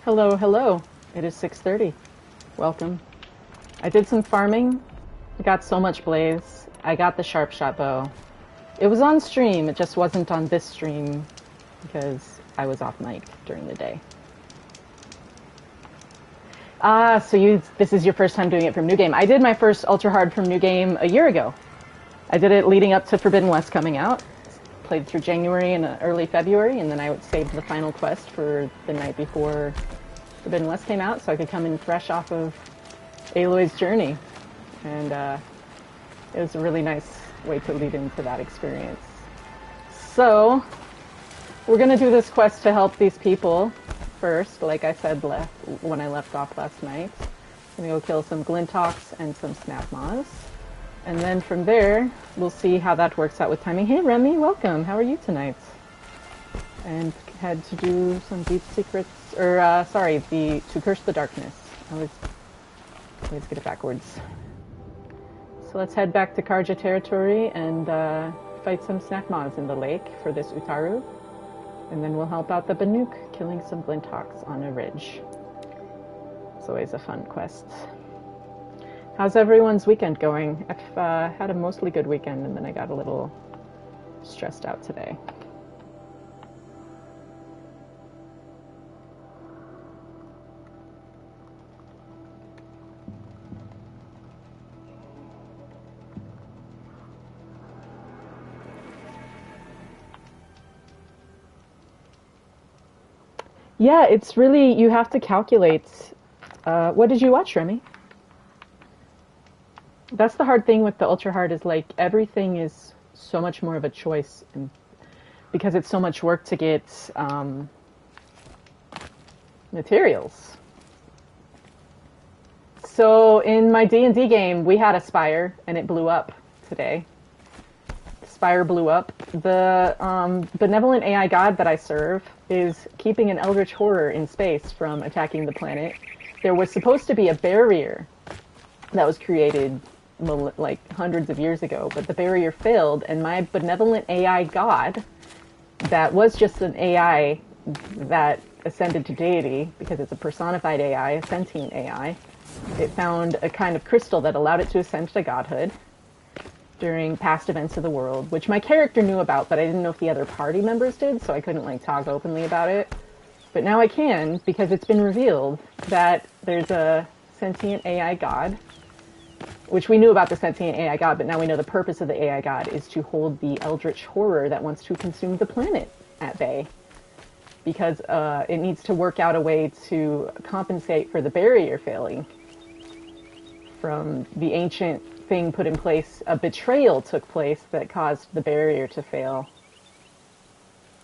Hello, hello. It is 6:30. Welcome. I did some farming. I got so much blaze. I got the sharp shot bow. It was on stream, it just wasn't on this stream because I was off mic during the day. Ah, so this is your first time doing it from New Game. I did my first Ultra Hard from New Game a year ago. I did it leading up to Forbidden West coming out. Played through January and early February, and then I saved the final quest for the night before Forbidden West came out, so I could come in fresh off of Aloy's journey. And it was a really nice way to lead into that experience. So, we're going to do this quest to help these people first, like I said when I left off last night. I'm going to go kill some Glintox and some Snap Moths. And then from there, we'll see how that works out with timing. Hey Remy, welcome. How are you tonight? And had to do some deep secrets, or to curse the darkness. I always get it backwards. So let's head back to Karja territory and fight some Snack Moths in the lake for this Utaru. And then we'll help out the Banuk, killing some Glintox on a ridge. It's always a fun quest. How's everyone's weekend going? I've had a mostly good weekend, and then I got a little stressed out today. Yeah, it's really, you have to calculate. What did you watch, Remy? That's the hard thing with the Ultra Hard, is like everything is so much more of a choice, and because it's so much work to get materials. So in my D&D game, we had a spire, and it blew up today. The spire blew up. The benevolent AI god that I serve is keeping an eldritch horror in space from attacking the planet. There was supposed to be a barrier that was created like hundreds of years ago, but the barrier failed, and my benevolent AI god, that was just an AI that ascended to deity because it's a personified AI, a sentient AI, it found a kind of crystal that allowed it to ascend to godhood during past events of the world, which my character knew about, but I didn't know if the other party members did, so I couldn't like talk openly about it. But now I can, because it's been revealed that there's a sentient AI god, which we knew about the sentient AI god, but now we know the purpose of the AI god is to hold the eldritch horror that wants to consume the planet at bay. Because it needs to work out a way to compensate for the barrier failing. From the ancient thing put in place, a betrayal took place that caused the barrier to fail.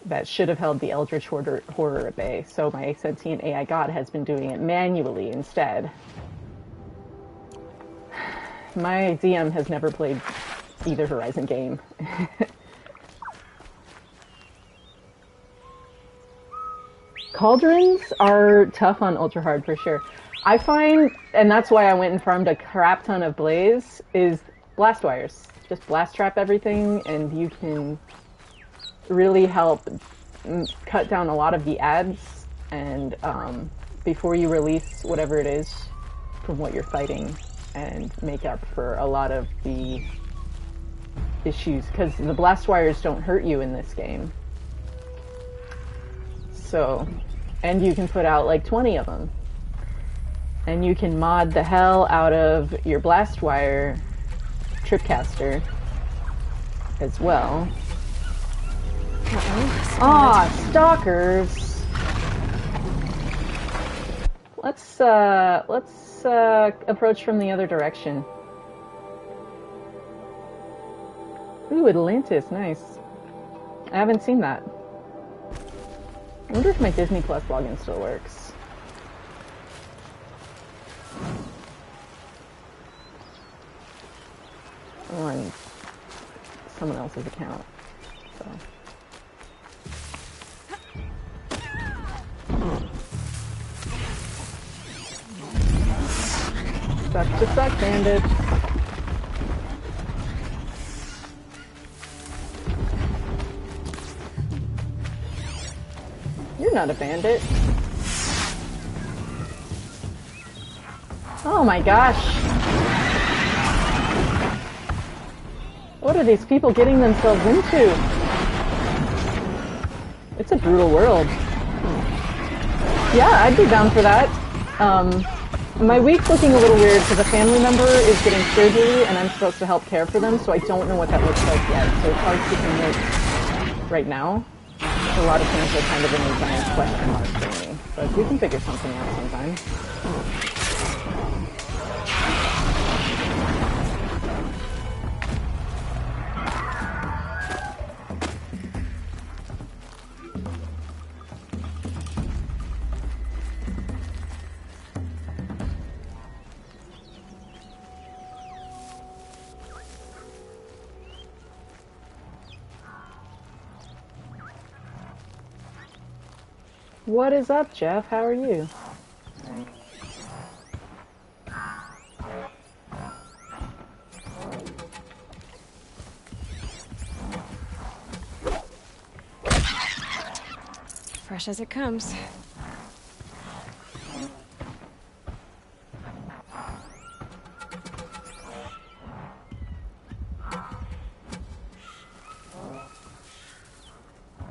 That should have held the eldritch horror at bay. So my sentient AI god has been doing it manually instead. My DM has never played either Horizon game. Cauldrons are tough on Ultra Hard for sure. I find, and that's why I went and farmed a crap ton of blaze, is blast wires. Just blast trap everything, and you can really help cut down a lot of the ads, and before you release whatever it is from what you're fighting, and make up for a lot of the issues, because the blast wires don't hurt you in this game. So, and you can put out like 20 of them. And you can mod the hell out of your blast wire tripcaster as well. Ah, stalkers! Let's approach from the other direction. Ooh, Atlantis, nice. I haven't seen that. I wonder if my Disney Plus login still works. I'm on someone else's account, so. Sucks to suck, bandit. You're not a bandit. Oh my gosh. What are these people getting themselves into? It's a brutal world. Yeah, I'd be down for that. My week's looking a little weird because a family member is getting surgery and I'm supposed to help care for them, so I don't know what that looks like yet. So it's hard to commit right now. A lot of things are kind of in a giant question mark for me, but we can figure something out sometime. What is up, Jeff? How are you? Fresh as it comes.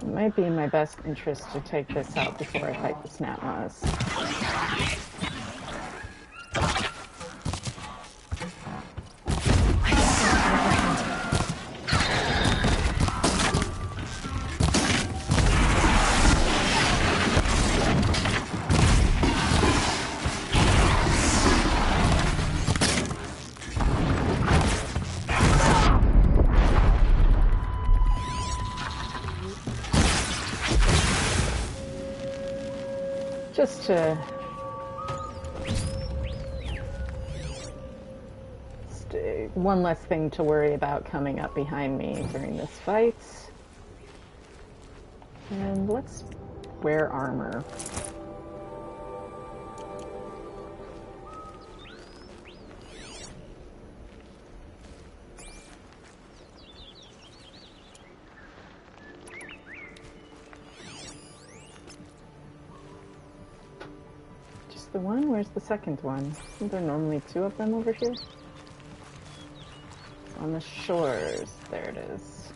It might be in my best interest to take this out before I fight the snapmaws. Just to one less thing to worry about coming up behind me during this fight. And let's wear armor. The one? Where's the second one? Isn't there normally two of them over here? It's on the shores. There it is.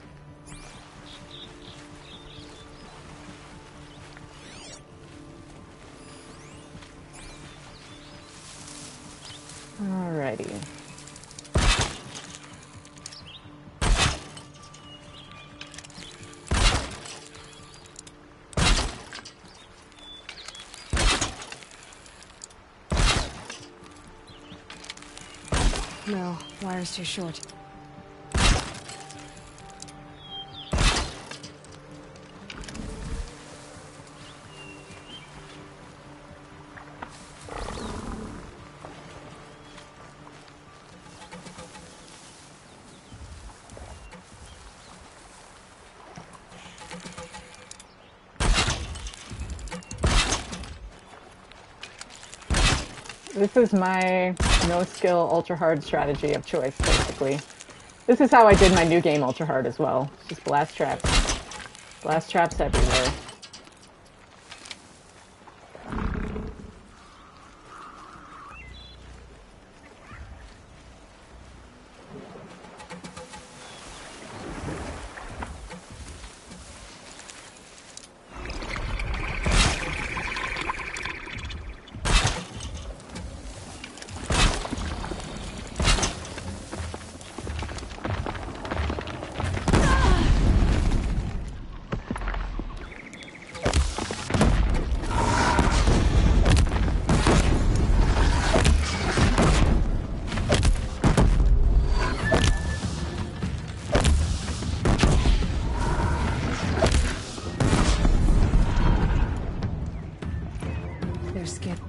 Alrighty. No, wire's too short. This is my no-skill ultra-hard strategy of choice, basically. This is how I did my new game ultra-hard as well. It's just blast traps. Blast traps everywhere. Skip.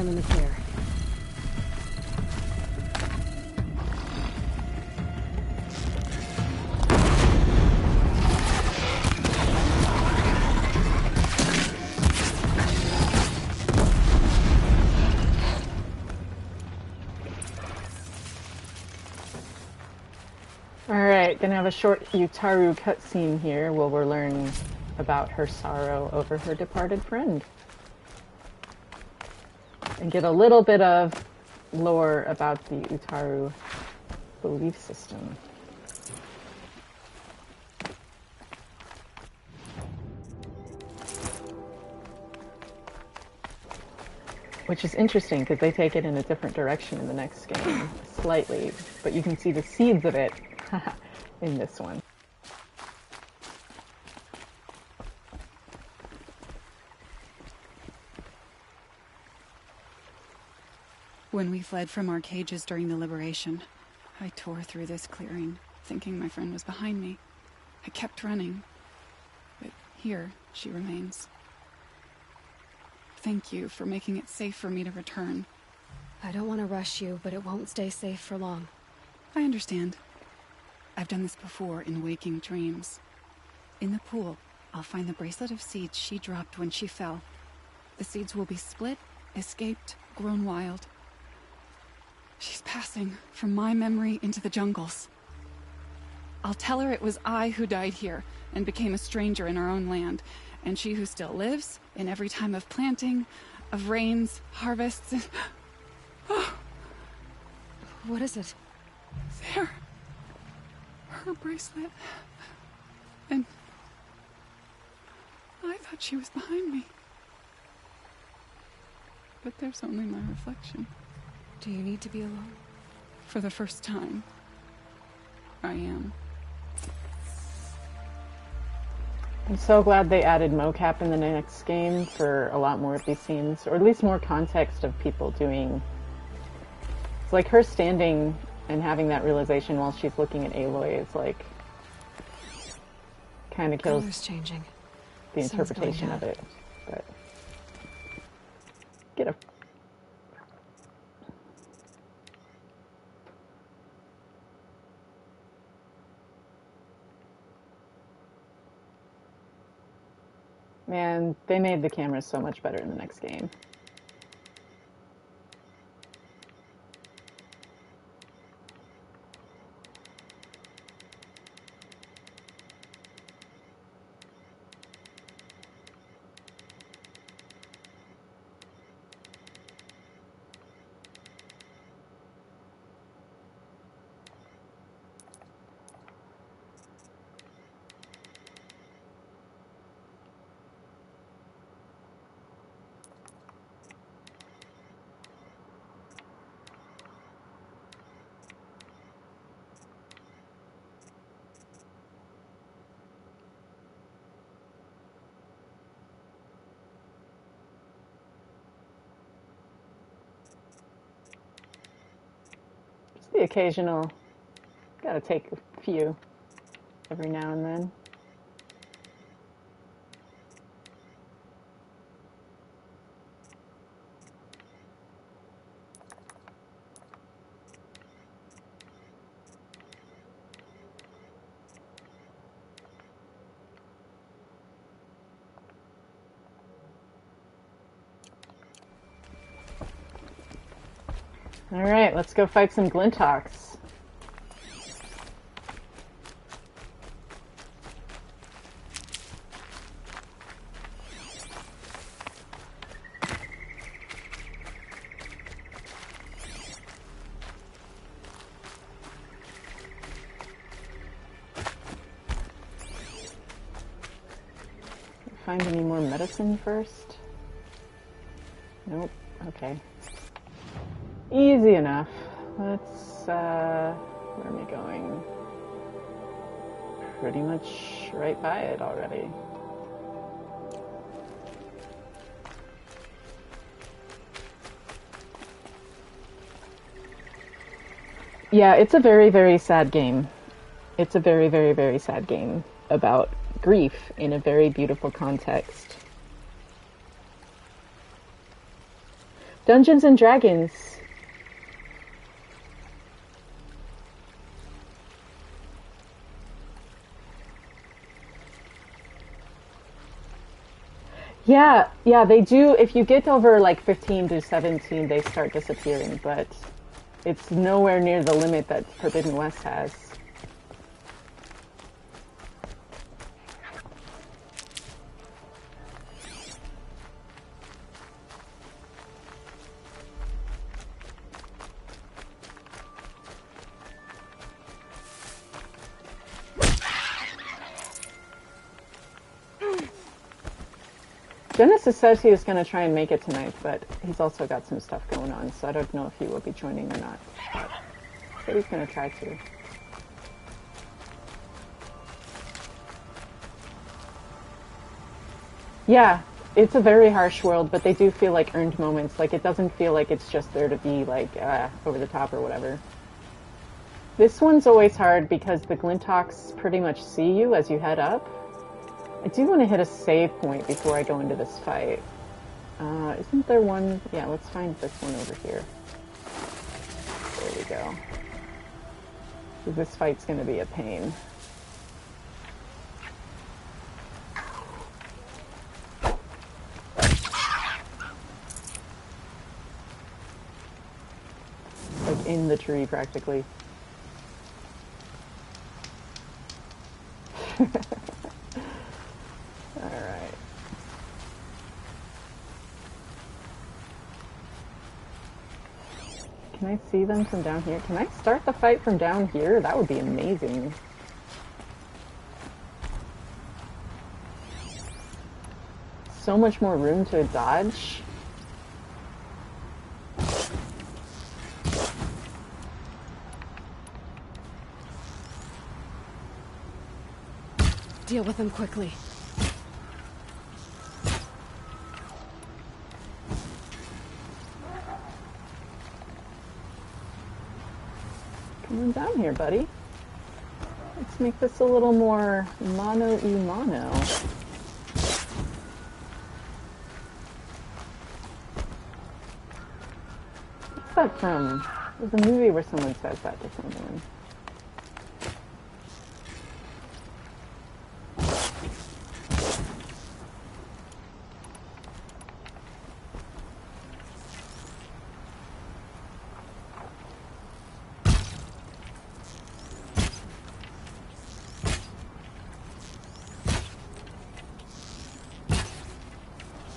I'm in the clear. Alright, gonna have a short Utaru cutscene here where we're learning about her sorrow over her departed friend. And get a little bit of lore about the Utaru belief system. Which is interesting because they take it in a different direction in the next game, slightly, but you can see the seeds of it in this one. When we fled from our cages during the liberation, I tore through this clearing, thinking my friend was behind me. I kept running, but here she remains. Thank you for making it safe for me to return. I don't want to rush you, but it won't stay safe for long. I understand. I've done this before in waking dreams. In the pool, I'll find the bracelet of seeds she dropped when she fell. The seeds will be split, escaped, grown wild. She's passing from my memory into the jungles. I'll tell her it was I who died here and became a stranger in our own land, and she who still lives in every time of planting, of rains, harvests, and... Oh. What is it? There. Her bracelet. And... I thought she was behind me. But there's only my reflection. Do you need to be alone? For the first time, I am. I'm so glad they added mocap in the next game for a lot more of these scenes, or at least more context of people doing... It's like her standing and having that realization while she's looking at Aloy is like... kind of kills Color's changing. the interpretation of it. But... Get a... Man, they made the cameras so much better in the next game. The occasional, gotta take a few every now and then. Alright, let's go fight some Glintox. Find any more medicine first? Nope. Okay. Easy enough. Let's, where am I going? Pretty much right by it already. Yeah, it's a very, very sad game. It's a very, very, very sad game about grief in a very beautiful context. Dungeons and Dragons. Yeah, they do. If you get over like 15 to 17, they start disappearing, but it's nowhere near the limit that Forbidden West has. Genesis says he was going to try and make it tonight, but he's also got some stuff going on, so I don't know if he will be joining or not. So he's going to try to. Yeah, it's a very harsh world, but they do feel like earned moments. Like, it doesn't feel like it's just there to be, like, over the top or whatever. This one's always hard because the Glinthawks pretty much see you as you head up. I do want to hit a save point before I go into this fight. Isn't there one? Yeah, let's find this one over here. There we go. This fight's going to be a pain. Like in the tree, practically. Alright. Can I see them from down here? Can I start the fight from down here? That would be amazing. So much more room to dodge. Deal with them quickly. Come on down here, buddy. Let's make this a little more mano-y-mano. What's that from? There's a movie where someone says that to someone.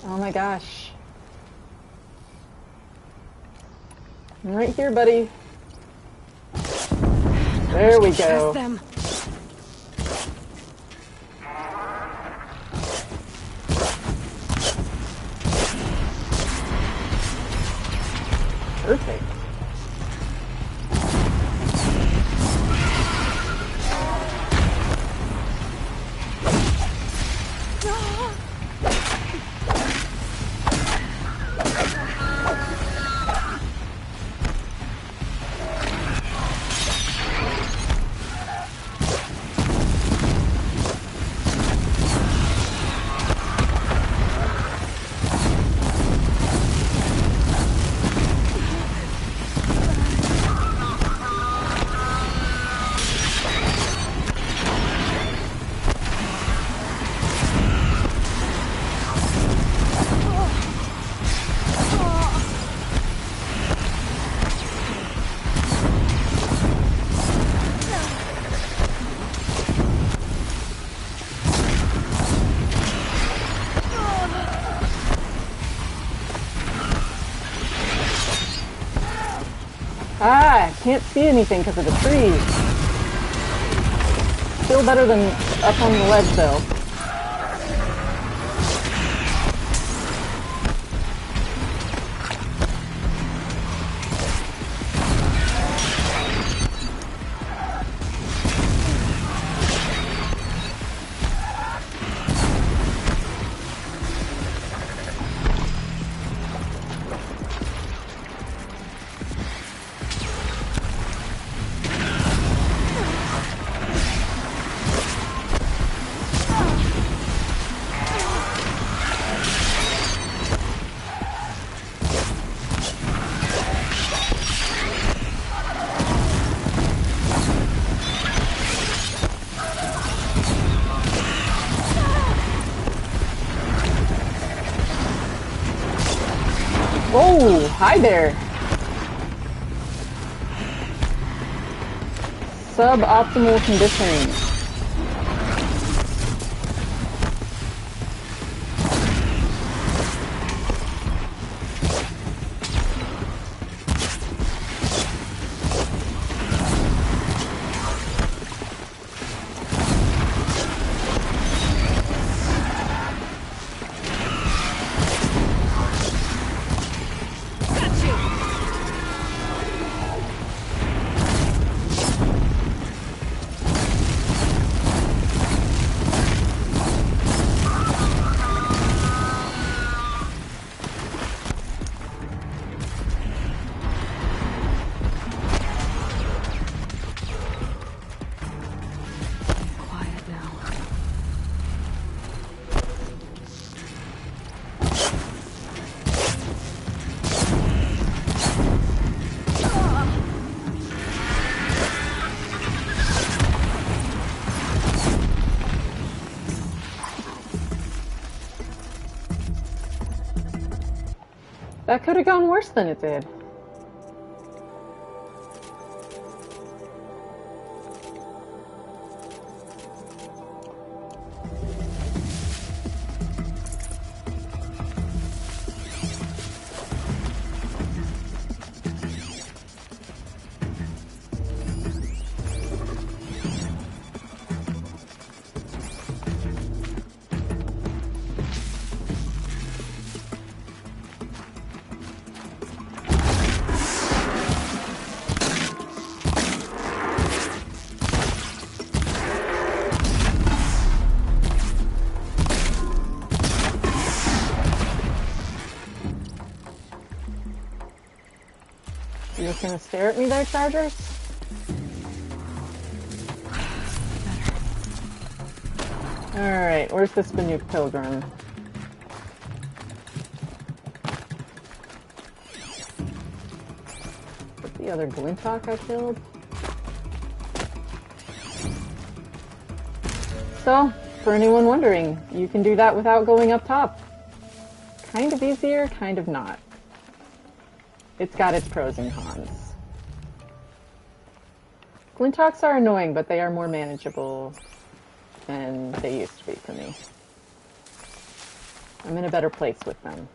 Oh my gosh. I'm right here, buddy. There we go. Trust them. Perfect. Ah, I can't see anything because of the trees. Still better than up on the ledge, though. hi there. Suboptimal conditioning. That could have gone worse than it did. You just gonna stare at me there, Chargers? Alright, where's this Banuk Pilgrim? What's the other Glintock I killed? So, for anyone wondering, you can do that without going up top. Kind of easier, kind of not. It's got its pros and cons. Glintocks are annoying, but they are more manageable than they used to be for me. I'm in a better place with them.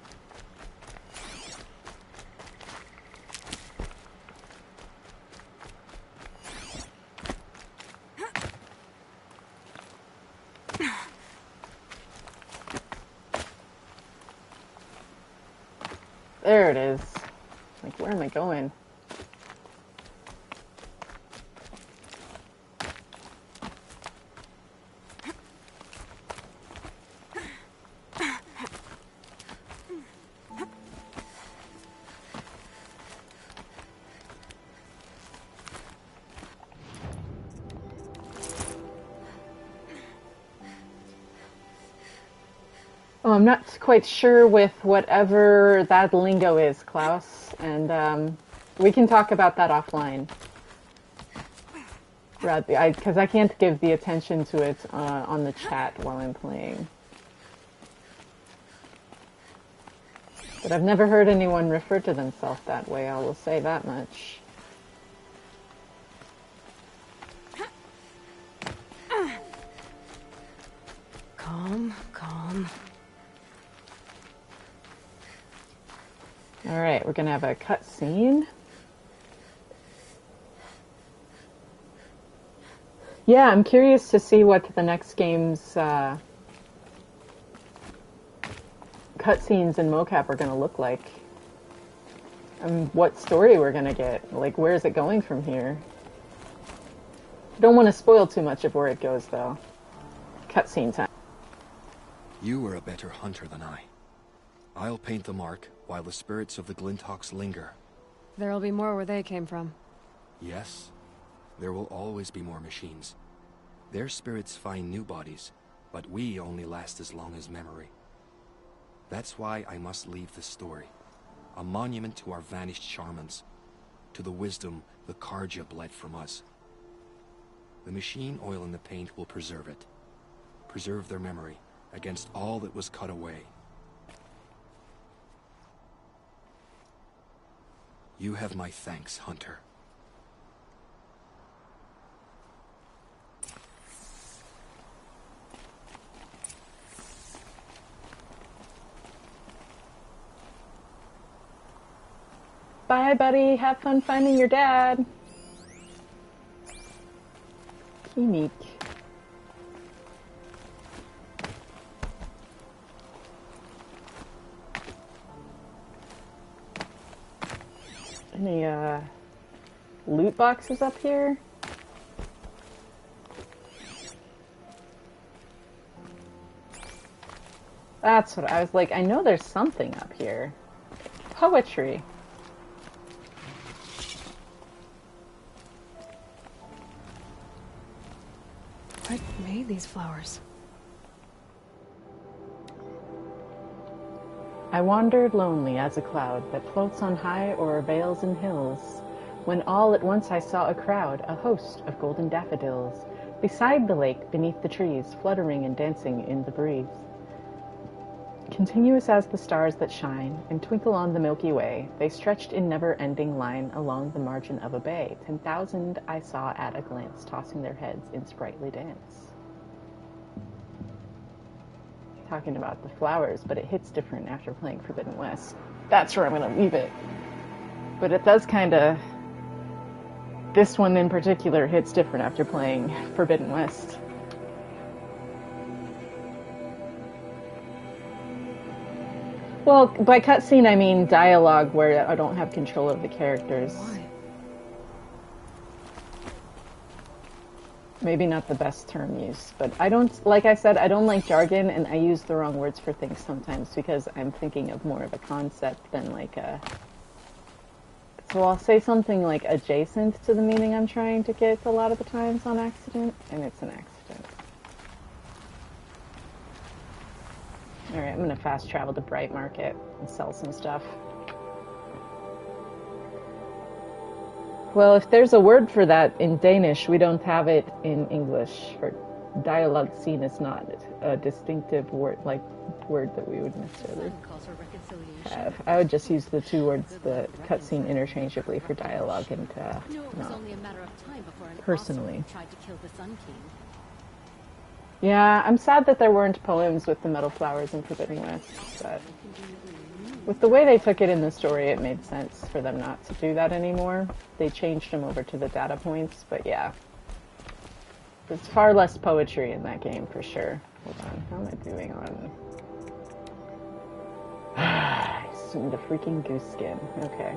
There it is. Like, where am I going? Oh, I'm not quite sure with whatever that lingo is, Klaus, and we can talk about that offline. Because I can't give the attention to it on the chat while I'm playing. But I've never heard anyone refer to themselves that way, I will say that much. Calm, calm. Alright, we're gonna have a cutscene. Yeah, I'm curious to see what the next game's cutscenes and mocap are gonna look like. And what story we're gonna get. Like, where is it going from here? Don't want to spoil too much of where it goes, though. Cutscene time. You were a better hunter than I. I'll paint the mark while the spirits of the Glintocks linger. There'll be more where they came from. Yes, there will always be more machines. Their spirits find new bodies, but we only last as long as memory. That's why I must leave this story. A monument to our vanished shamans, to the wisdom the Karja bled from us. The machine oil in the paint will preserve it. Preserve their memory against all that was cut away. You have my thanks, Hunter. Bye, buddy. Have fun finding your dad. Unique. Any, loot boxes up here? That's what I was like. I know there's something up here. Poetry. What made these flowers? I wandered lonely as a cloud that floats on high o'er vales and hills, when all at once I saw a crowd, a host of golden daffodils, beside the lake, beneath the trees, fluttering and dancing in the breeze. Continuous as the stars that shine and twinkle on the Milky Way, they stretched in never-ending line along the margin of a bay. 10,000 I saw at a glance, tossing their heads in sprightly dance. Talking about the flowers, but it hits different after playing Forbidden West. That's where I'm going to leave it. But it does kind of... This one in particular hits different after playing Forbidden West. Well, by cutscene I mean dialogue where I don't have control of the characters. Why? Maybe not the best term use, but I don't, like I said, I don't like jargon, and I use the wrong words for things sometimes because I'm thinking of more of a concept than like a... So I'll say something like adjacent to the meaning I'm trying to get a lot of the times on accident, and it's an accident. Alright, I'm gonna fast travel to Bright Market and sell some stuff. Well, if there's a word for that in Danish, we don't have it in English. For dialogue scene is not a distinctive word, like word that we would necessarily have. I would just use the two words, the cutscene, interchangeably for dialogue and not personally. Yeah, I'm sad that there weren't poems with the metal flowers in Forbidden West, but with the way they took it in the story, it made sense for them not to do that anymore. They changed them over to the data points, but yeah. There's far less poetry in that game, for sure. Hold on, how am I doing on... I assumed a freaking goose skin. Okay.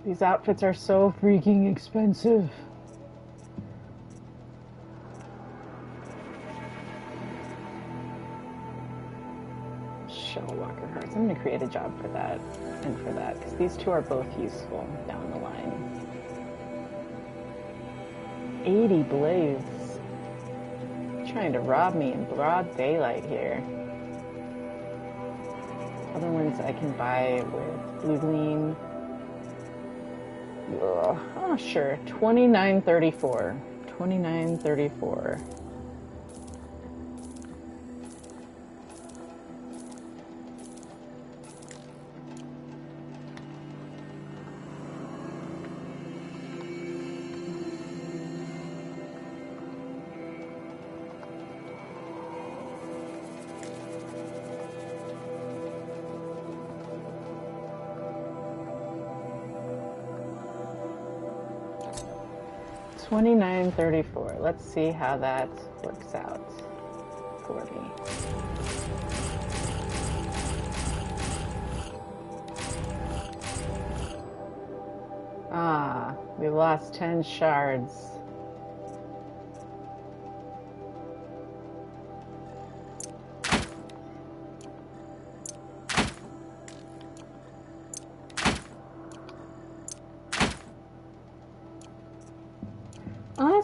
These outfits are so freaking expensive. Shuttle Walker Hearts. I'm going to create a job for that and for that, because these two are both useful down the line. 80 blades. Trying to rob me in broad daylight here. Other ones I can buy with Blue Gleam. Ugh. Oh, sure. 29.34. 29.34. $29.34. Let's see how that works out for me. Ah, we lost 10 shards.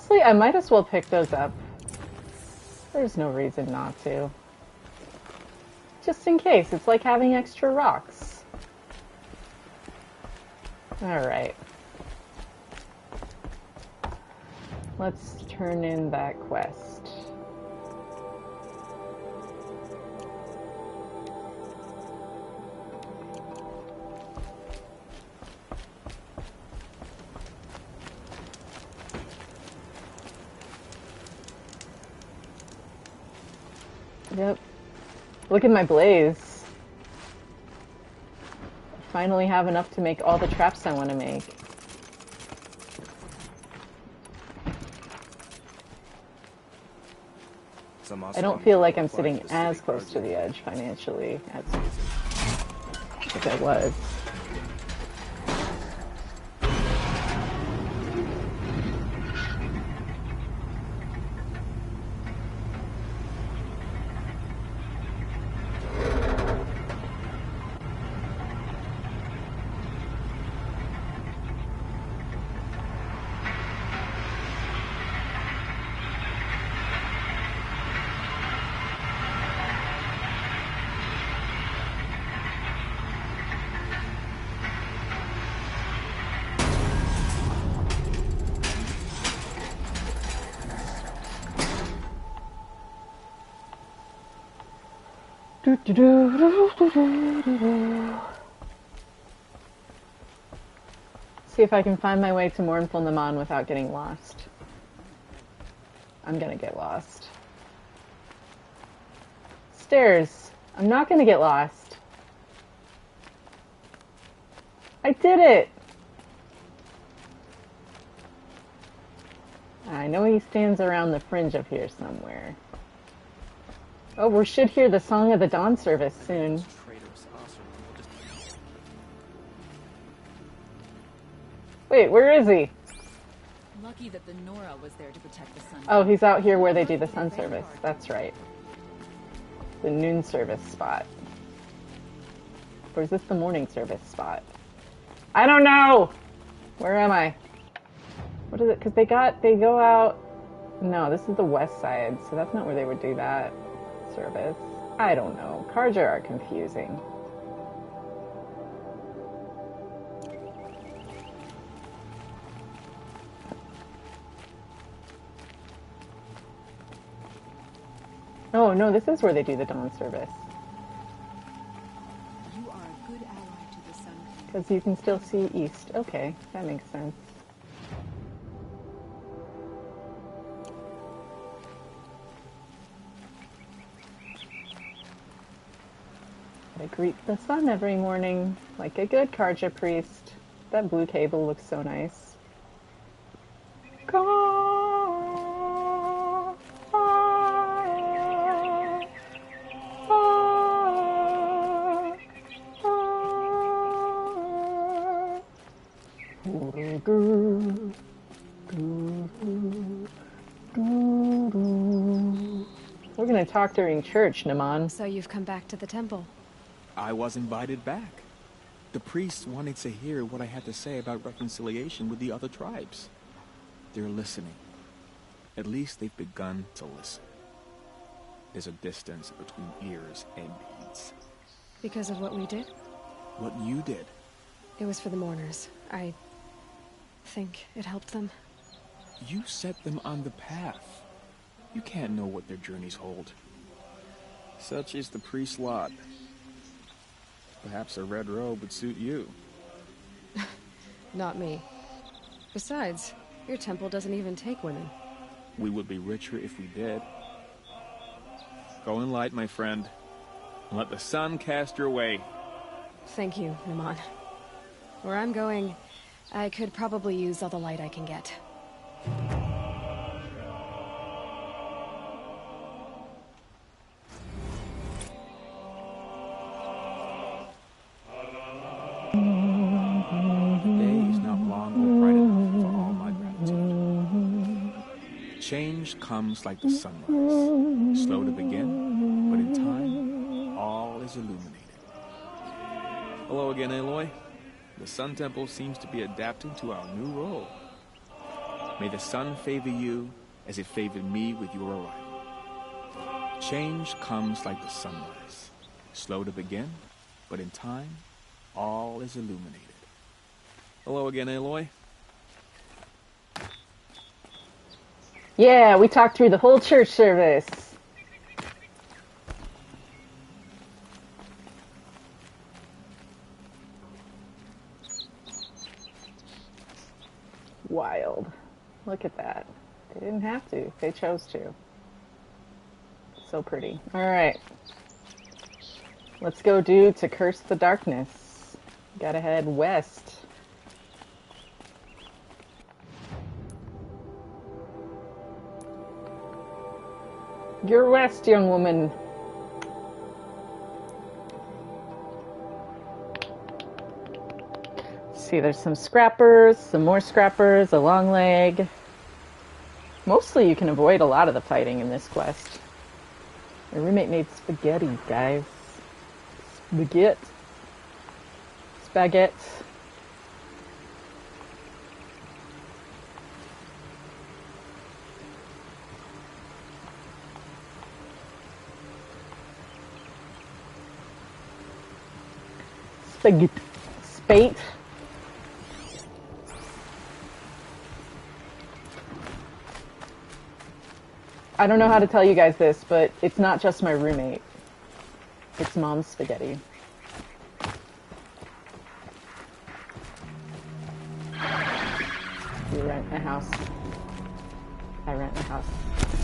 Honestly, I might as well pick those up. There's no reason not to. Just in case, it's like having extra rocks. Alright. Let's turn in that quest. Yep. Look at my blaze. I finally have enough to make all the traps I want to make. I don't feel like I'm sitting as close to the edge financially as I was. See if I can find my way to Mournful Naman without getting lost. I'm gonna get lost. Stairs. I'm not gonna get lost. I did it! I know he stands around the fringe of here somewhere. Oh, we should hear the Song of the Dawn service soon. Wait, where is he? Lucky that the Nora was there to protect the sun. Oh, he's out here where they do the sun service. That's right. The noon service spot. Or is this the morning service spot? I don't know! Where am I? What is it? Because they go out... No, this is the west side, so that's not where they would do that service. I don't know. Carja are confusing. Oh, no, this is where they do the dawn service. You are a good ally to the sun. Because you can still see east. Okay, that makes sense. I greet the sun every morning, like a good Karja priest. That blue table looks so nice. We're gonna talk during church, Naman. So you've come back to the temple. I was invited back. The priests wanted to hear what I had to say about reconciliation with the other tribes. They're listening. At least they've begun to listen. There's a distance between ears and heeds. Because of what we did? What you did. It was for the mourners. I think it helped them. You set them on the path. You can't know what their journeys hold. Such is the priest's lot. Perhaps a red robe would suit you. Not me. Besides, your temple doesn't even take women. We would be richer if we did. Go in light, my friend, and let the sun cast your way. Thank you, Naman. Where I'm going, I could probably use all the light I can get. Change comes like the sunrise, slow to begin, but in time, all is illuminated. Hello again, Aloy. The Sun Temple seems to be adapting to our new role. May the sun favor you as it favored me with your arrival. Change comes like the sunrise, slow to begin, but in time, all is illuminated. Hello again, Aloy. Yeah, we talked through the whole church service. Wild. Look at that. They didn't have to. They chose to. So pretty. Alright. Let's go to curse the darkness. Gotta head west. You're west, young woman. See, there's some scrappers, some more scrappers, a long leg. Mostly you can avoid a lot of the fighting in this quest. My roommate made spaghetti, guys. Spaghetti. Spaghetti. Spaghetti. Spate. I don't know how to tell you guys this, but it's not just my roommate. It's Mom's spaghetti. You rent a house. I rent a house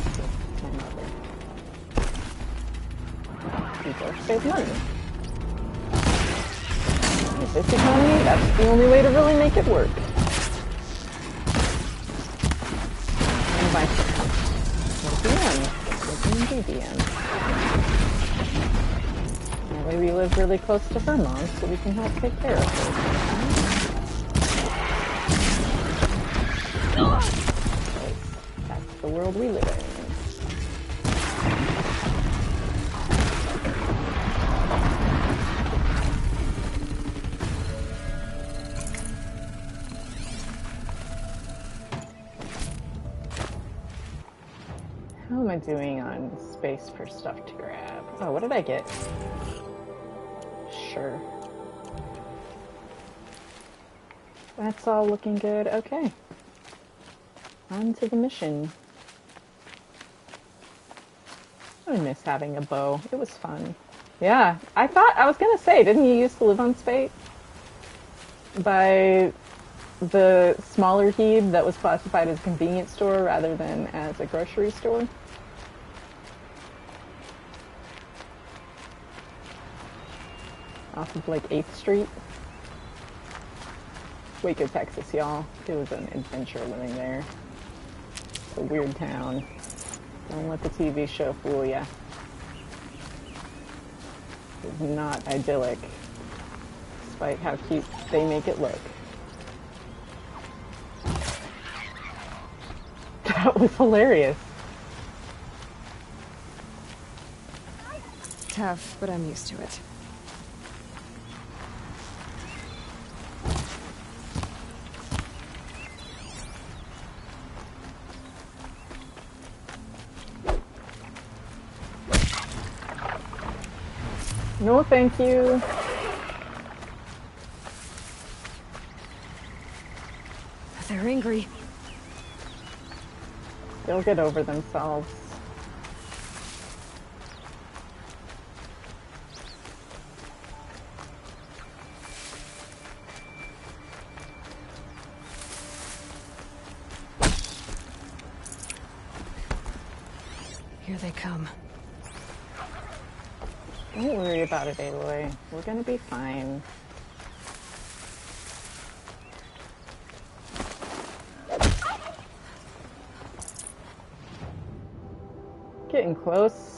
with my mother. We both save money. With this economy, that's the only way to really make it work. And buy VPN. That way we live really close to her mom, so we can help take care of her. That's the world we live in. How am I doing on space for stuff to grab? Oh, what did I get? Sure. That's all looking good. Okay. On to the mission. I miss having a bow. It was fun. Yeah, I was gonna say, didn't you used to live on Spate? By the smaller Hebe that was classified as a convenience store rather than as a grocery store? Off of like 8th Street. Waco, Texas, y'all. It was an adventure living there. It's a weird town. Don't let the TV show fool ya. It's not idyllic, despite how cute they make it look. That was hilarious. Tough, but I'm used to it. No, thank you. They're angry. They'll get over themselves. Here they come. Don't worry about it, Aloy. We're gonna be fine. Getting close.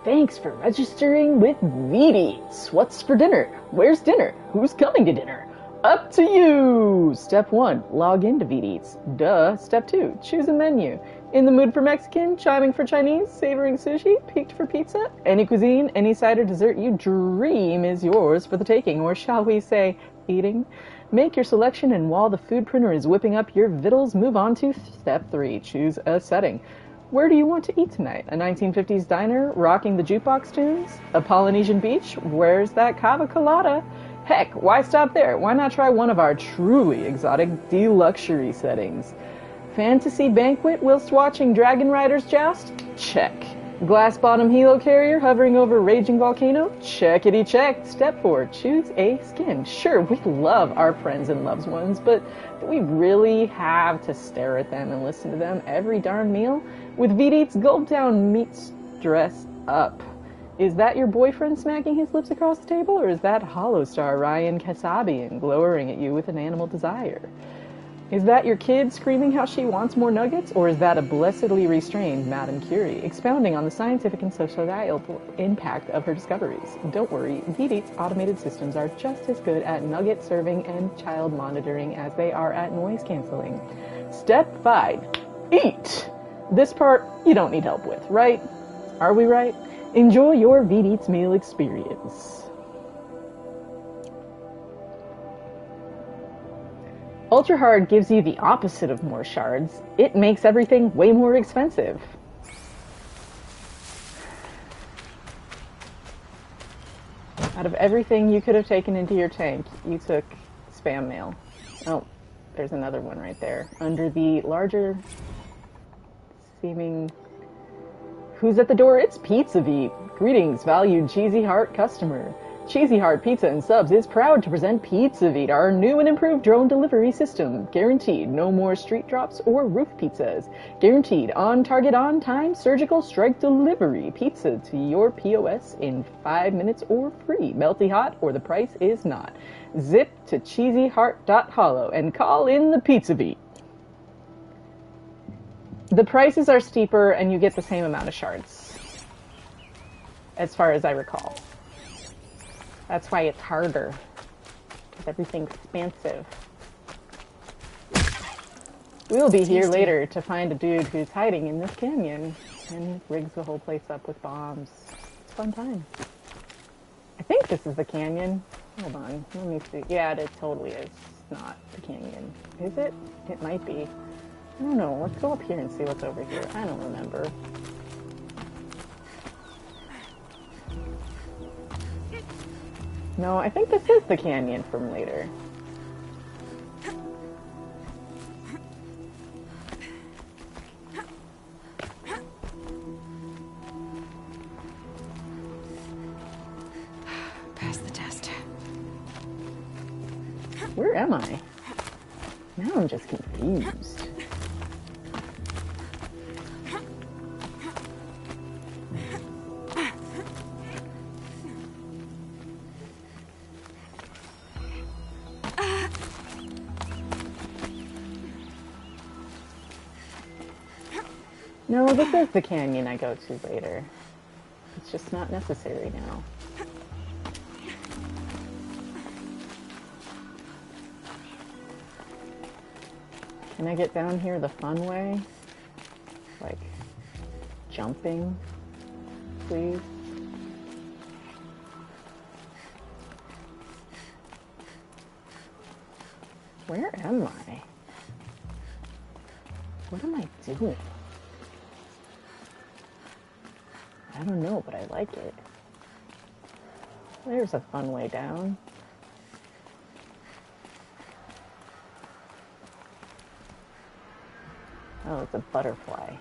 Thanks for registering with VDeets. What's for dinner? Where's dinner? Who's coming to dinner? Up to you! Step 1, log into VDeets. Duh. Step 2, choose a menu. In the mood for Mexican, chiming for Chinese, savoring sushi, peaked for pizza? Any cuisine, any side or dessert you dream is yours for the taking, or shall we say, eating? Make your selection, and while the food printer is whipping up your vittles, move on to step 3, choose a setting. Where do you want to eat tonight? A 1950s diner, rocking the jukebox tunes? A Polynesian beach? Where's that cava colada? Heck, why stop there? Why not try one of our truly exotic deluxury settings? Fantasy banquet whilst watching dragon riders joust? Check. Glass bottom helo carrier hovering over raging volcano? Checkity check. Step 4, choose a skin. Sure, we love our friends and loved ones, but do we really have to stare at them and listen to them every darn meal? With VDeets, gulp down meats dressed up. Is that your boyfriend smacking his lips across the table, or is that hollow star Ryan Kasabian glowering at you with an animal desire? Is that your kid screaming how she wants more nuggets, or is that a blessedly restrained Madame Curie expounding on the scientific and societal impact of her discoveries? Don't worry, VDeets automated systems are just as good at nugget serving and child monitoring as they are at noise canceling. Step 5, eat! This part you don't need help with, right? Are we right? Enjoy your VDeets meal experience. Ultra Hard gives you the opposite of more shards. It makes everything way more expensive. Out of everything you could have taken into your tank, you took spam mail. Oh, there's another one right there. Under the larger seeming... Who's at the door? It's Pizza Veet. Greetings, valued Cheesy Heart customer. Cheesy Heart Pizza and Subs is proud to present Pizza Veet, our new and improved drone delivery system. Guaranteed no more street drops or roof pizzas. Guaranteed on target, on time, surgical strike delivery. Pizza to your POS in 5 minutes or free. Melty hot or the price is not. Zip to cheesyheart.hollow and call in the Pizza Veet. The prices are steeper and you get the same amount of shards, as far as I recall. That's why it's harder, because everything's expensive. We'll be here later to find a dude who's hiding in this canyon and rigs the whole place up with bombs. It's a fun time. I think this is the canyon. Hold on, let me see. Yeah, it totally is. It's not the canyon. Is it? It might be. I don't know. Let's go up here and see what's over here. I don't remember. No, I think this is the canyon from later. Pass the test. Where am I? Now I'm just confused. No, this is the canyon I go to later. It's just not necessary now. Can I get down here the fun way? Like, jumping, please? Where am I? What am I doing? I don't know, but I like it. There's a fun way down. Oh, it's a butterfly.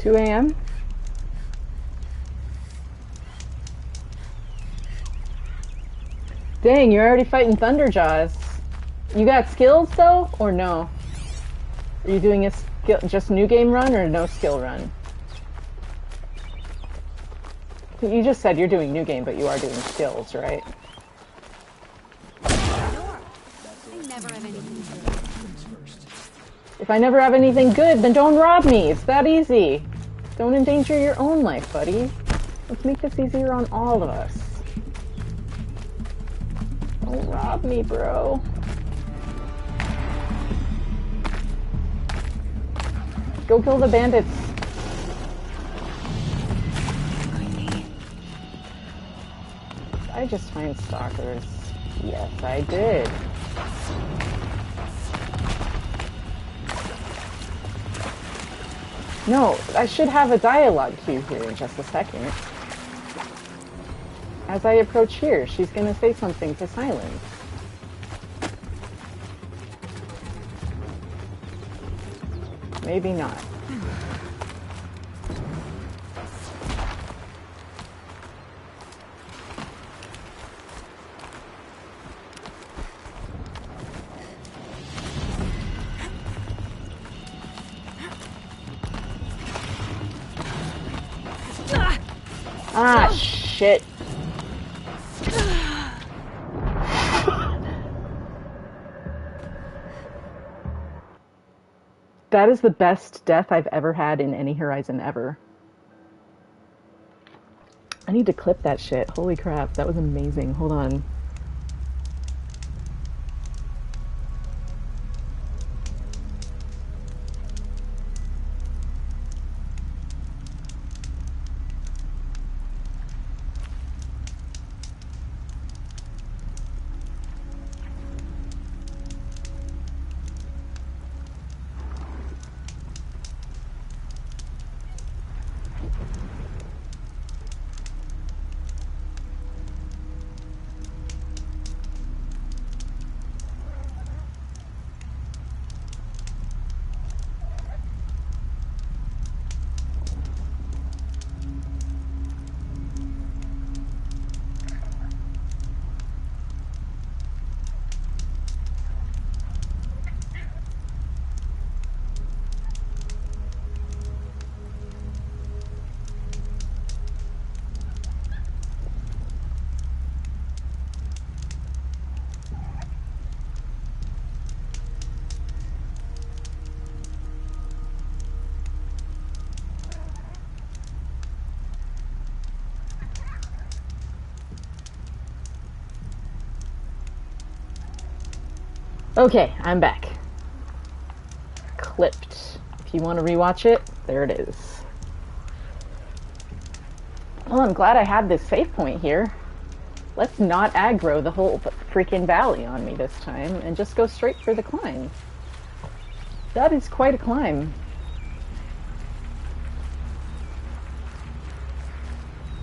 2 a.m.? Dang, you're already fighting Thunderjaws. You got skills though, or no? Are you doing a skill, just new game run or no skill run? You just said you're doing new game, but you are doing skills, right? If I never have anything good, then don't rob me. It's that easy. Don't endanger your own life, buddy. Let's make this easier on all of us. Don't rob me, bro. Go kill the bandits. I just find stalkers. Yes, I did. No, I should have a dialogue cue here in just a second. As I approach here, she's gonna say something to silence. Maybe not. Ah, shit. That is the best death I've ever had in any Horizon ever. I need to clip that shit. Holy crap, that was amazing. Hold on. Okay, I'm back. Clipped. If you want to rewatch it, there it is. Well, I'm glad I had this save point here. Let's not aggro the whole freaking valley on me this time and just go straight for the climb. That is quite a climb.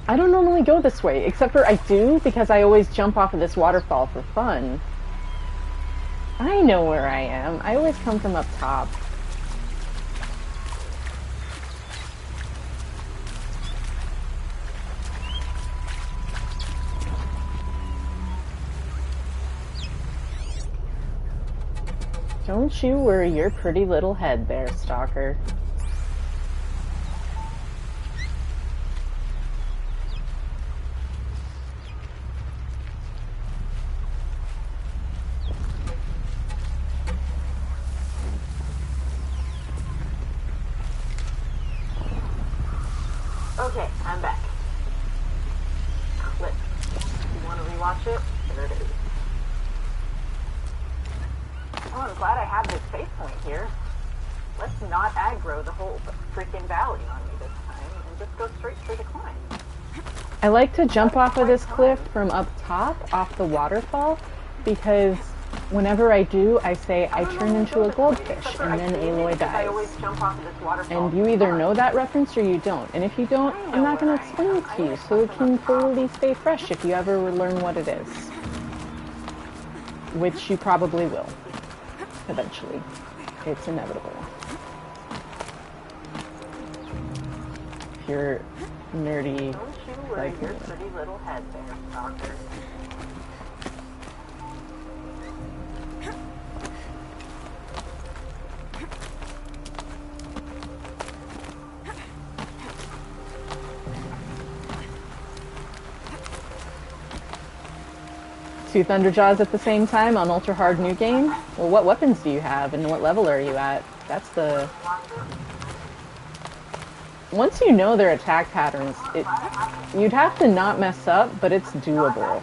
I don't normally go this way, except for I do because I always jump off of this waterfall for fun. I know where I am. I always come from up top. Don't you worry your pretty little head there, stalker. Okay, I'm back. Clip. You want to rewatch it? There it is. Oh, I'm glad I have this save point here. Let's not aggro the whole freaking valley on me this time and just go straight for the climb. I like to jump off of this cliff from up top, off the waterfall, because whenever I do, I say I turn into a goldfish, and then Aloy dies. And you either know that reference or you don't. And if you don't, I'm not going to explain it to you, so it can totally stay fresh if you ever learn what it is. Which you probably will, eventually. It's inevitable. you're nerdy Don't you worry like your me. pretty little head there, Stalker. Two Thunderjaws at the same time on ultra hard new game? Well, what weapons do you have and what level are you at? That's the... Once you know their attack patterns, you'd have to not mess up, but it's doable.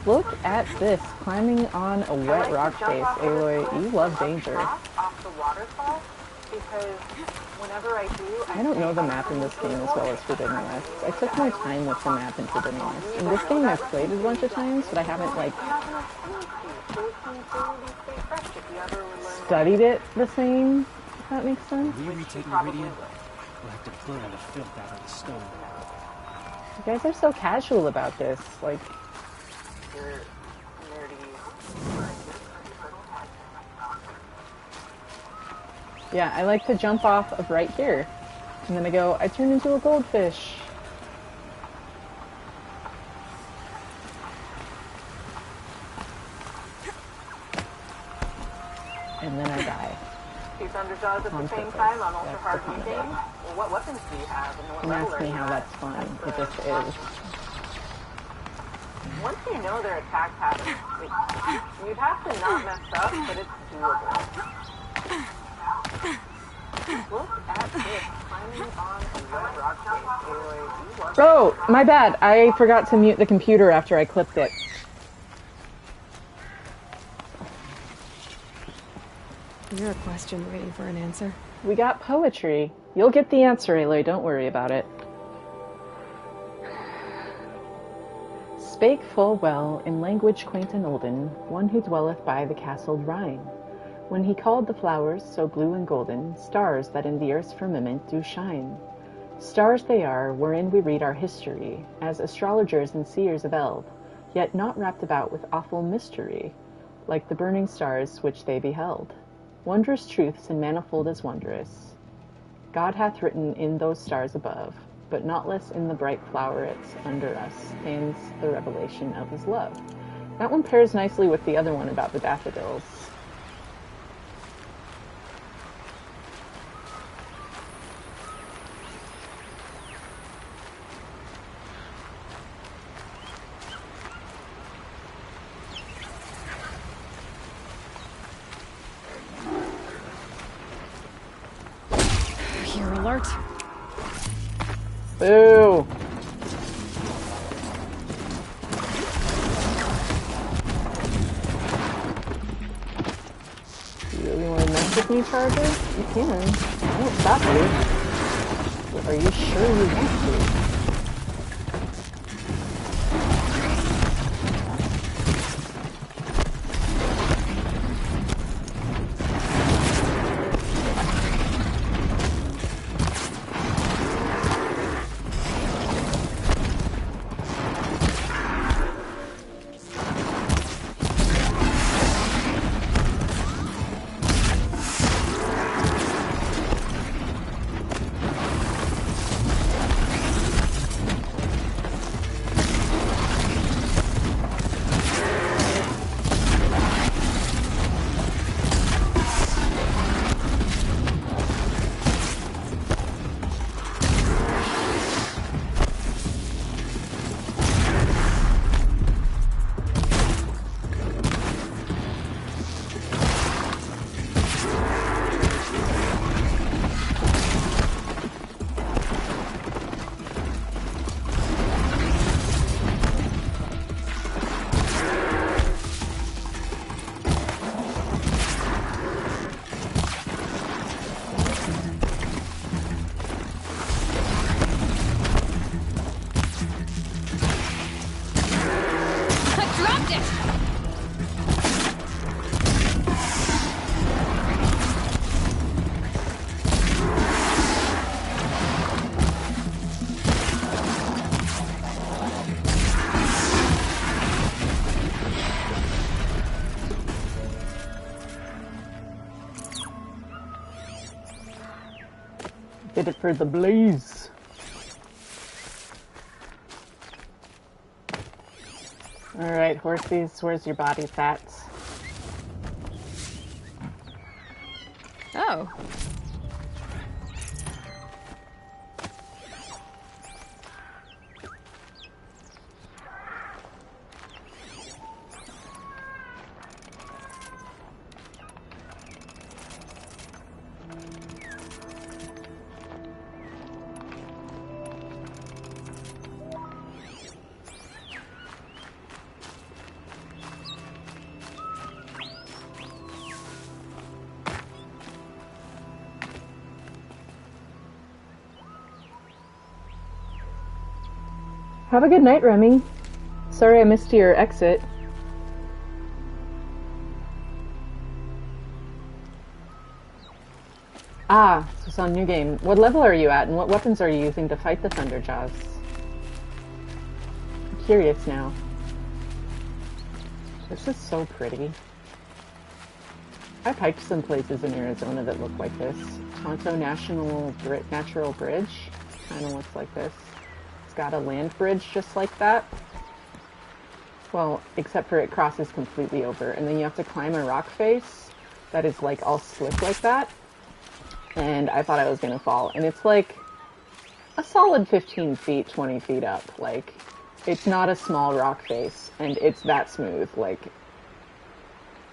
Look at this, climbing on a wet rock face. Aloy, you love danger. Off the waterfall, because whenever I do, I don't know the map in this game as well as Forbidden West. I took my time with the map in Forbidden West. In this game I've played it a bunch of times, but I haven't, like, studied it the same, if that makes sense. Will you retake Meridian? We'll have to burn the filth out of the stone. You guys are so casual about this, like... Yeah, I like to jump off of right here. And then I go, I turn into a goldfish. And then I die. Two Thunderjaws at the same time on ultra hard new game? Well, what weapons do you have and what Don't level ask are me you how at? that's fun. It just is. Once you know their attack patterns, you'd have to not mess up, but it's doable. Look at this, climbing on a wet rock face. Aloy, you love Oh, my bad. I forgot to mute the computer after I clipped it. You're a question waiting for an answer. We got poetry. You'll get the answer, Aloy. Don't worry about it. Spake full well, in language quaint and olden, one who dwelleth by the castled Rhine. When he called the flowers, so blue and golden, stars that in the earth's firmament do shine. Stars they are, wherein we read our history, as astrologers and seers of eld, yet not wrapped about with awful mystery, like the burning stars which they beheld. Wondrous truths and manifold as wondrous, God hath written in those stars above, but not less in the bright flowerets under us stands the revelation of his love. That one pairs nicely with the other one about the daffodils. You're alert. Boo! You really want to mess with me, Charger? You can. I won't stop you. But are you sure you want to? Did it for the blaze. Alright, horsies, where's your body fats? Oh. Have a good night, Remy. Sorry I missed your exit. Ah, so it's on New Game. What level are you at, and what weapons are you using to fight the Thunderjaws? I'm curious now. This is so pretty. I've hiked some places in Arizona that look like this. Tonto Natural Bridge kind of looks like this. It's got a land bridge just like that. Well, except for it crosses completely over, and then you have to climb a rock face that is like all slick like that. And I thought I was gonna fall, and it's like a solid 15 feet, 20 feet up. Like, it's not a small rock face, and it's that smooth. Like,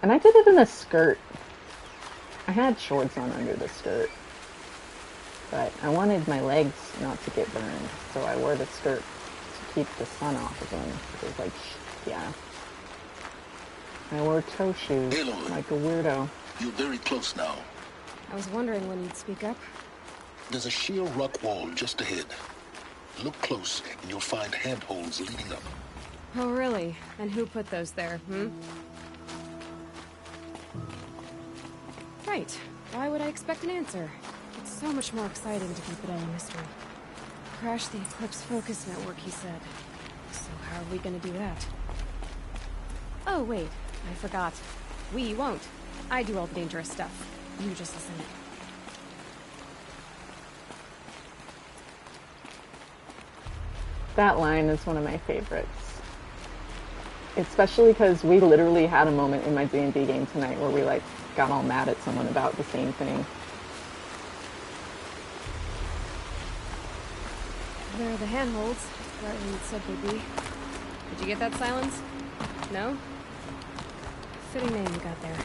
and I did it in a skirt. I had shorts on under the skirt. But I wanted my legs not to get burned, so I wore the skirt to keep the sun off of them. It was like, yeah. I wore toe shoes, like a weirdo. You're very close now. I was wondering when you'd speak up. There's a sheer rock wall just ahead. Look close, and you'll find handholds leading up. Oh, really? And who put those there, Right. Why would I expect an answer? It's so much more exciting to keep it all a mystery. Crash the Eclipse Focus Network, he said. So how are we gonna do that? Oh, wait. I forgot. We won't. I do all the dangerous stuff. You just listen. That line is one of my favorites. Especially because we literally had a moment in my D&D game tonight where we, like, got all mad at someone about the same thing. There are the handholds, right where you said they'd be. Did you get that, Silence? No? Fitting name you got there.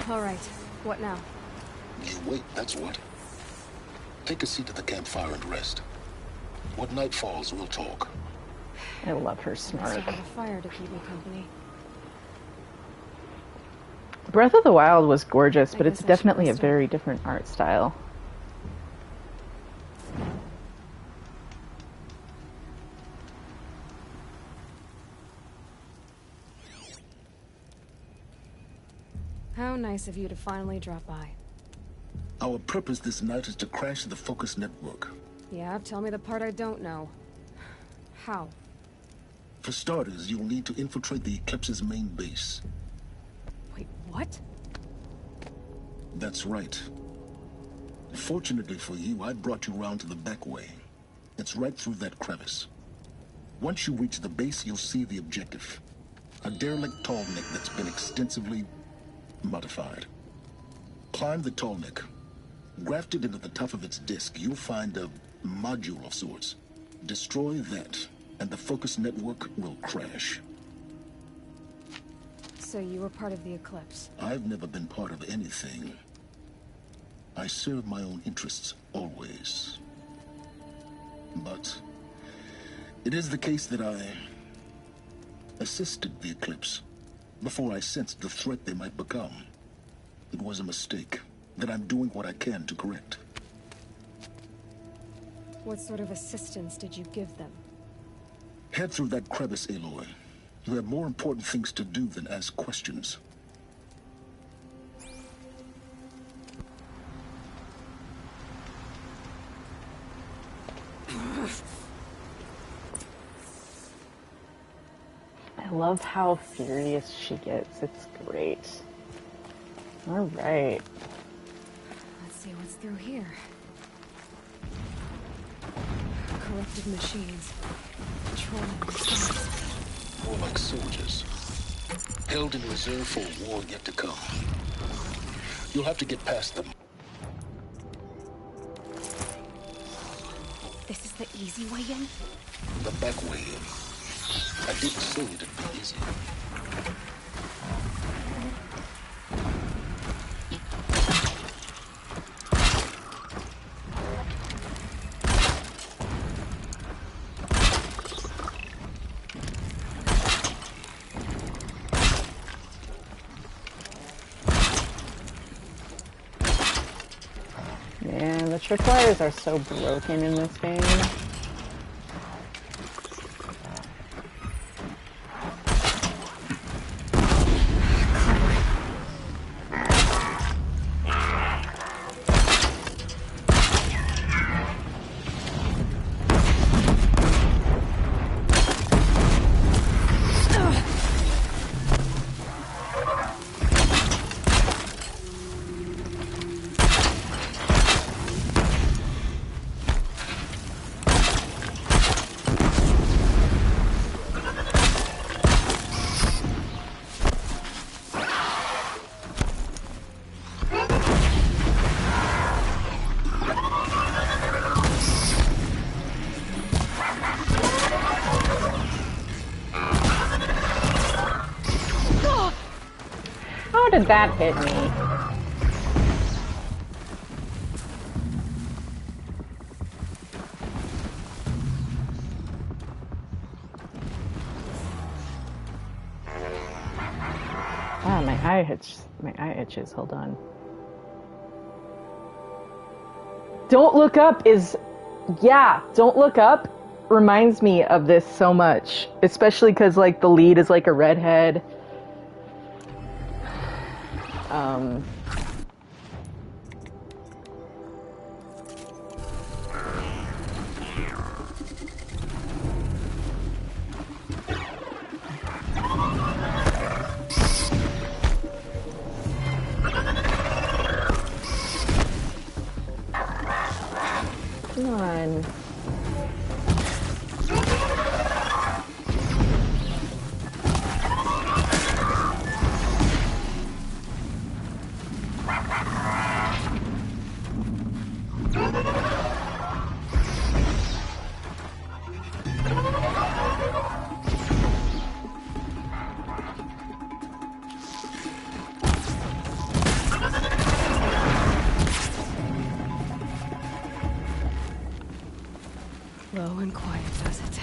All right, what now? You wait, that's what. Take a seat at the campfire and rest. When night falls, we'll talk. I love her snark. I have a fire to keep me company. Breath of the Wild was gorgeous, but it's definitely a very different art style. How nice of you to finally drop by. Our purpose this night is to crash the Focus Network. Yeah, tell me the part I don't know. How? For starters, you'll need to infiltrate the Eclipse's main base. Wait, what? That's right. Fortunately for you, I brought you round to the back way. It's right through that crevice. Once you reach the base, you'll see the objective. A derelict tall neck that's been extensively modified. Climb the tall neck. Grafted into the top of its disc, you'll find a module of sorts. Destroy that, and the Focus Network will crash. So you were part of the Eclipse? I've never been part of anything. I serve my own interests, always. But it is the case that I assisted the Eclipse before I sensed the threat they might become. It was a mistake that I'm doing what I can to correct. What sort of assistance did you give them? Head through that crevice, Aloy. You have more important things to do than ask questions. I love how furious she gets. It's great. All right. Let's see what's through here. Corrupted machines. Patrolling the skies. More like soldiers. Held in reserve for a war yet to come. You'll have to get past them. This is the easy way in? The back way in. I didn't say it'd be easy. Man, the tripwires are so broken in this game. How did that hit me? Ah, my eye itches, hold on. Don't Look Up is, yeah, Don't Look Up reminds me of this so much. Especially because, like, the lead is like a redhead. Come on. Low and quiet does it.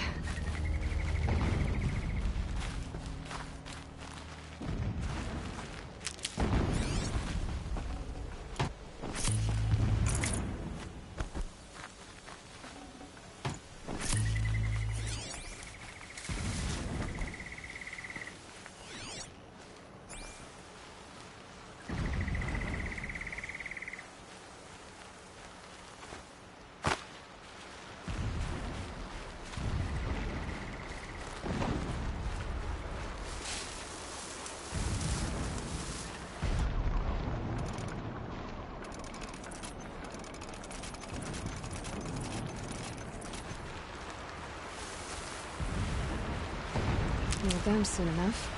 Well, down soon enough.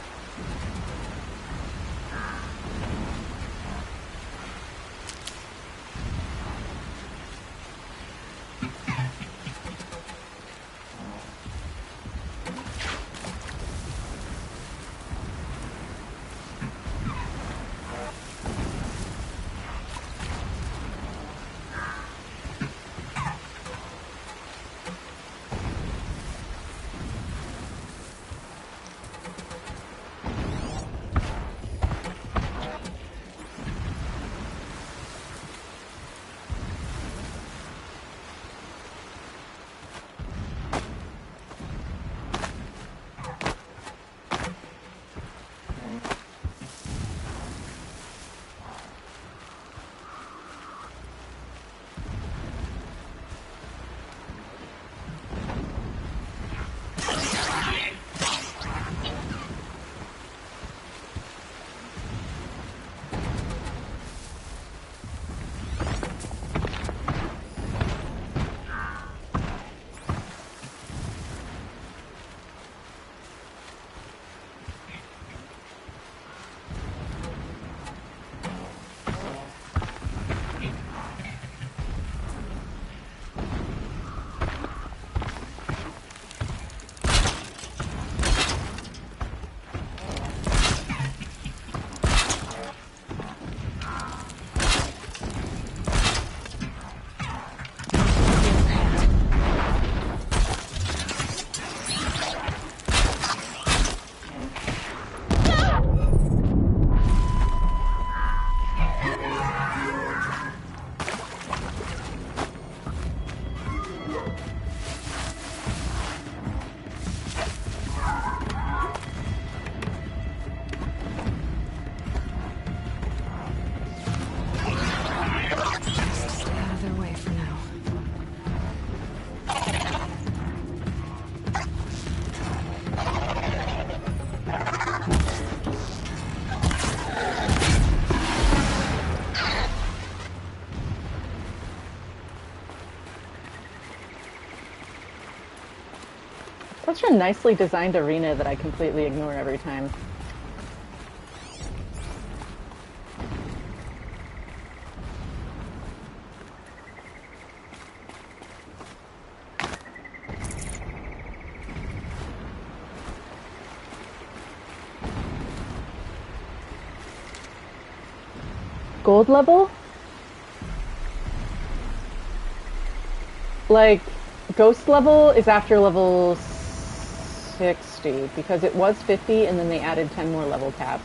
such a nicely designed arena that I completely ignore every time. Gold level? Like, ghost level is after level 60, because it was 50 and then they added 10 more level cap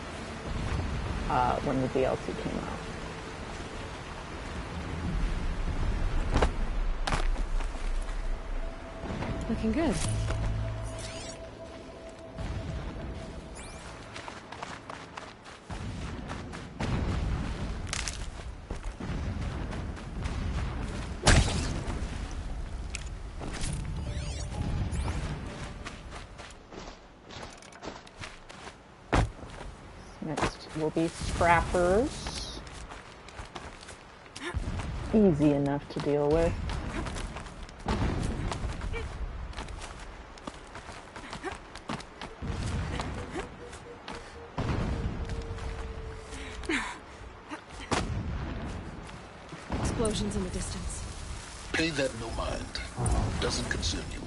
when the DLC came out. Looking good. Next will be scrappers. Easy enough to deal with. Explosions in the distance. Pay that no mind. Doesn't concern you.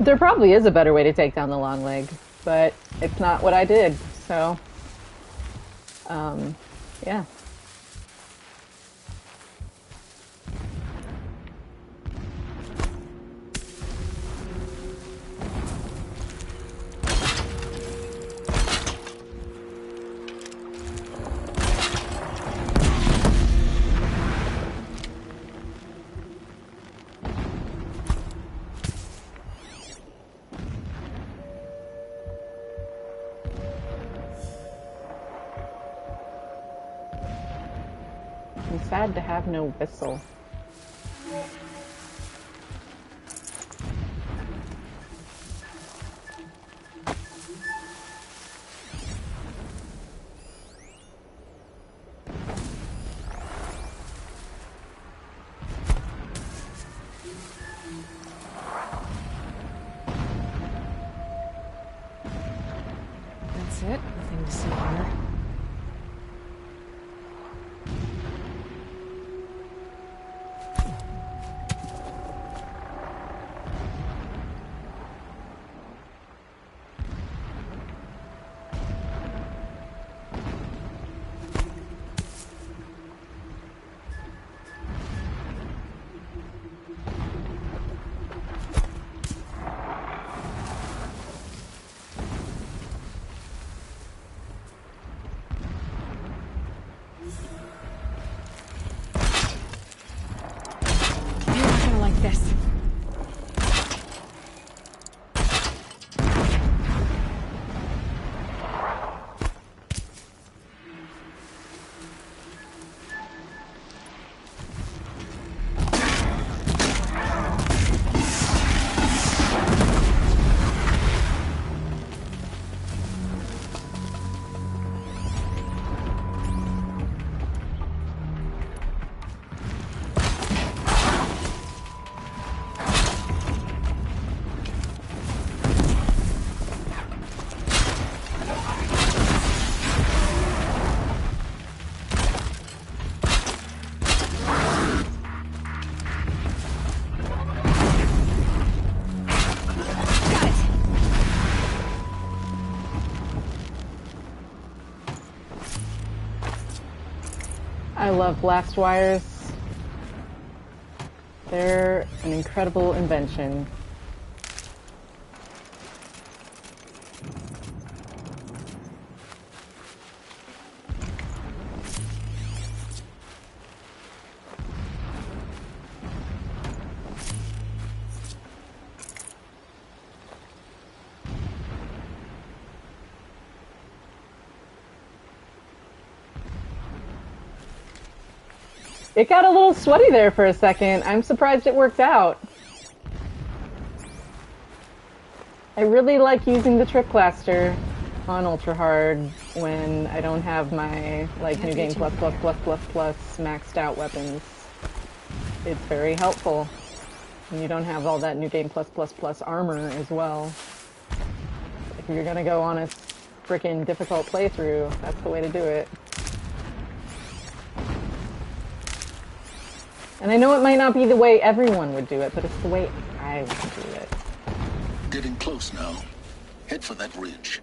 There probably is a better way to take down the long leg, but it's not what I did, so, yeah. I'm sad to have no whistle. That's it. Nothing to see here. This. I love blast wires. They're an incredible invention. It got a little sweaty there for a second. I'm surprised it worked out. I really like using the trip blaster on ultra hard when I don't have my like new game plus maxed out weapons. It's very helpful. And you don't have all that new game plus armor as well. If you're gonna go on a freaking difficult playthrough, that's the way to do it. And I know it might not be the way everyone would do it, but it's the way I would do it. Getting close now. Head for that ridge.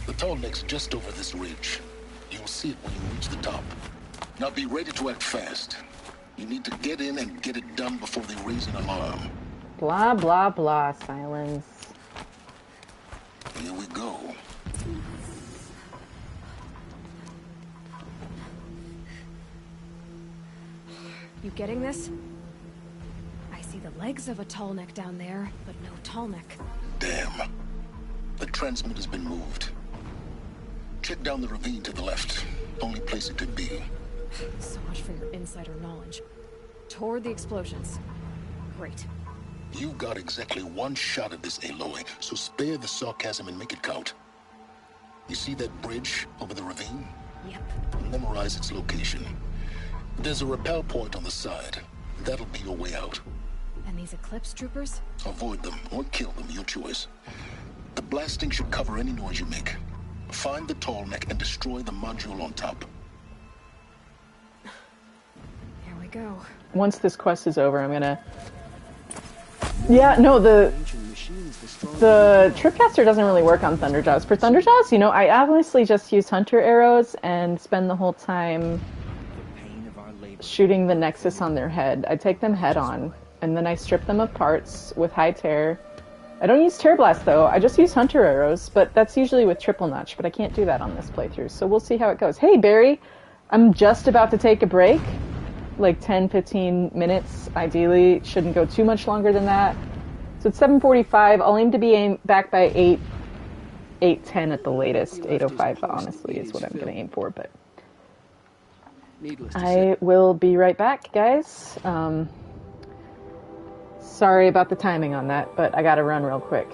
The tall neck's just over this ridge. You'll see it when you reach the top. Now be ready to act fast. You need to get in and get it done before they raise an alarm. Blah, blah, blah, silence. Here we go. You getting this? I see the legs of a tall neck down there, but no tall neck. Damn. The transmitter's been moved. Check down the ravine to the left. Only place it could be. So much for your insider knowledge. Toward the explosions. Great. You've got exactly one shot at this, Aloy, so spare the sarcasm and make it count. You see that bridge over the ravine? Yep. Memorize its location. There's a rappel point on the side. That'll be your way out. And these Eclipse troopers? Avoid them or kill them, your choice. The blasting should cover any noise you make. Find the tall neck and destroy the module on top. Here we go. Once this quest is over, I'm gonna... Yeah, no, the Tripcaster doesn't really work on Thunderjaws. For Thunderjaws, you know, I honestly just use Hunter arrows and spend the whole time shooting the Nexus on their head. I take them head on, and then I strip them of parts with High Tear. I don't use Tear Blast, though. I just use Hunter arrows, but that's usually with Triple Notch, but I can't do that on this playthrough, so we'll see how it goes. Hey, Barry! I'm just about to take a break. Like 10-15 minutes, ideally. Shouldn't go too much longer than that. So it's 7:45. I'll aim to be back by 8:10 at the latest. 8:05, honestly, is what I'm going to aim for, but... I will be right back, guys. Sorry about the timing on that, but I gotta run real quick.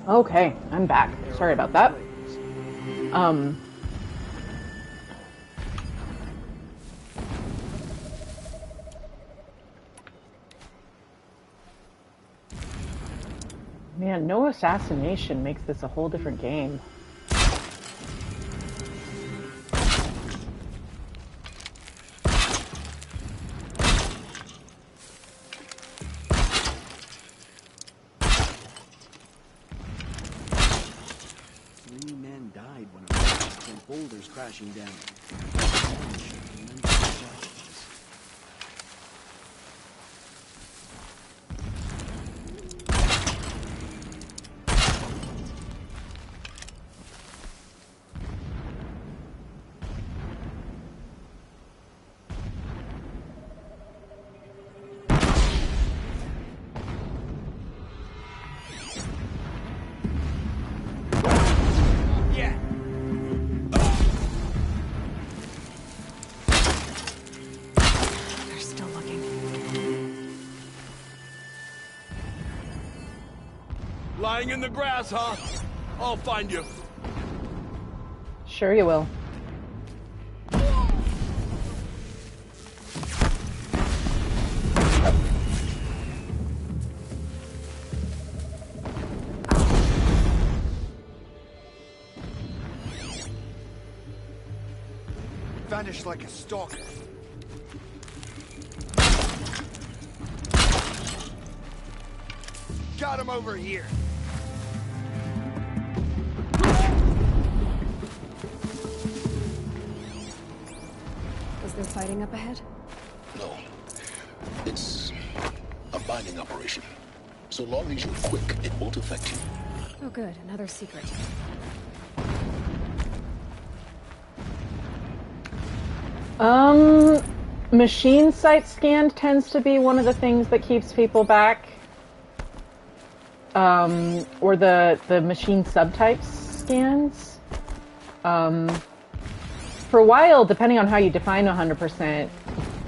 Okay, I'm back. Sorry about that. Man, no assassination makes this a whole different game. Died when a rocket sent boulders crashing down. Lying in the grass, huh? I'll find you. Sure you will. Vanished like a stalker. Got him over here. Is there fighting up ahead? No. It's a mining operation. So long as you're quick, it won't affect you. Oh good, another secret. Machine site scan tends to be one of the things that keeps people back. Or the machine subtypes scans. For a while, depending on how you define 100%,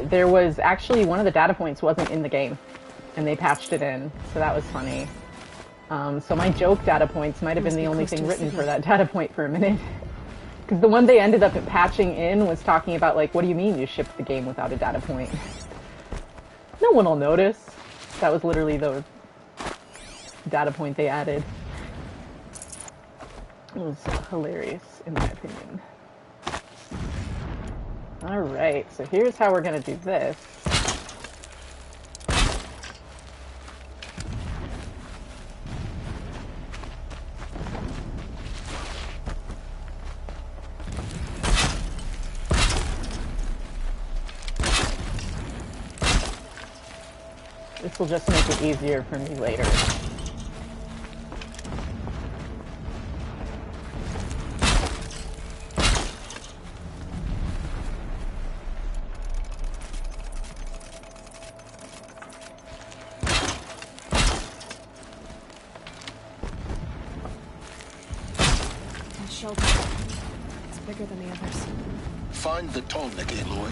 there was actually one of the data points wasn't in the game, and they patched it in, so that was funny. So my joke data points might have been the only thing written for that data point for a minute. Because the one they ended up patching in was talking about, like, what do you mean you shipped the game without a data point? No one will notice. That was literally the data point they added. It was hilarious, in my opinion. Alright, so here's how we're gonna do this. This will just make it easier for me later. A shelter. It's bigger than the others. Find the tall neck, Aloy.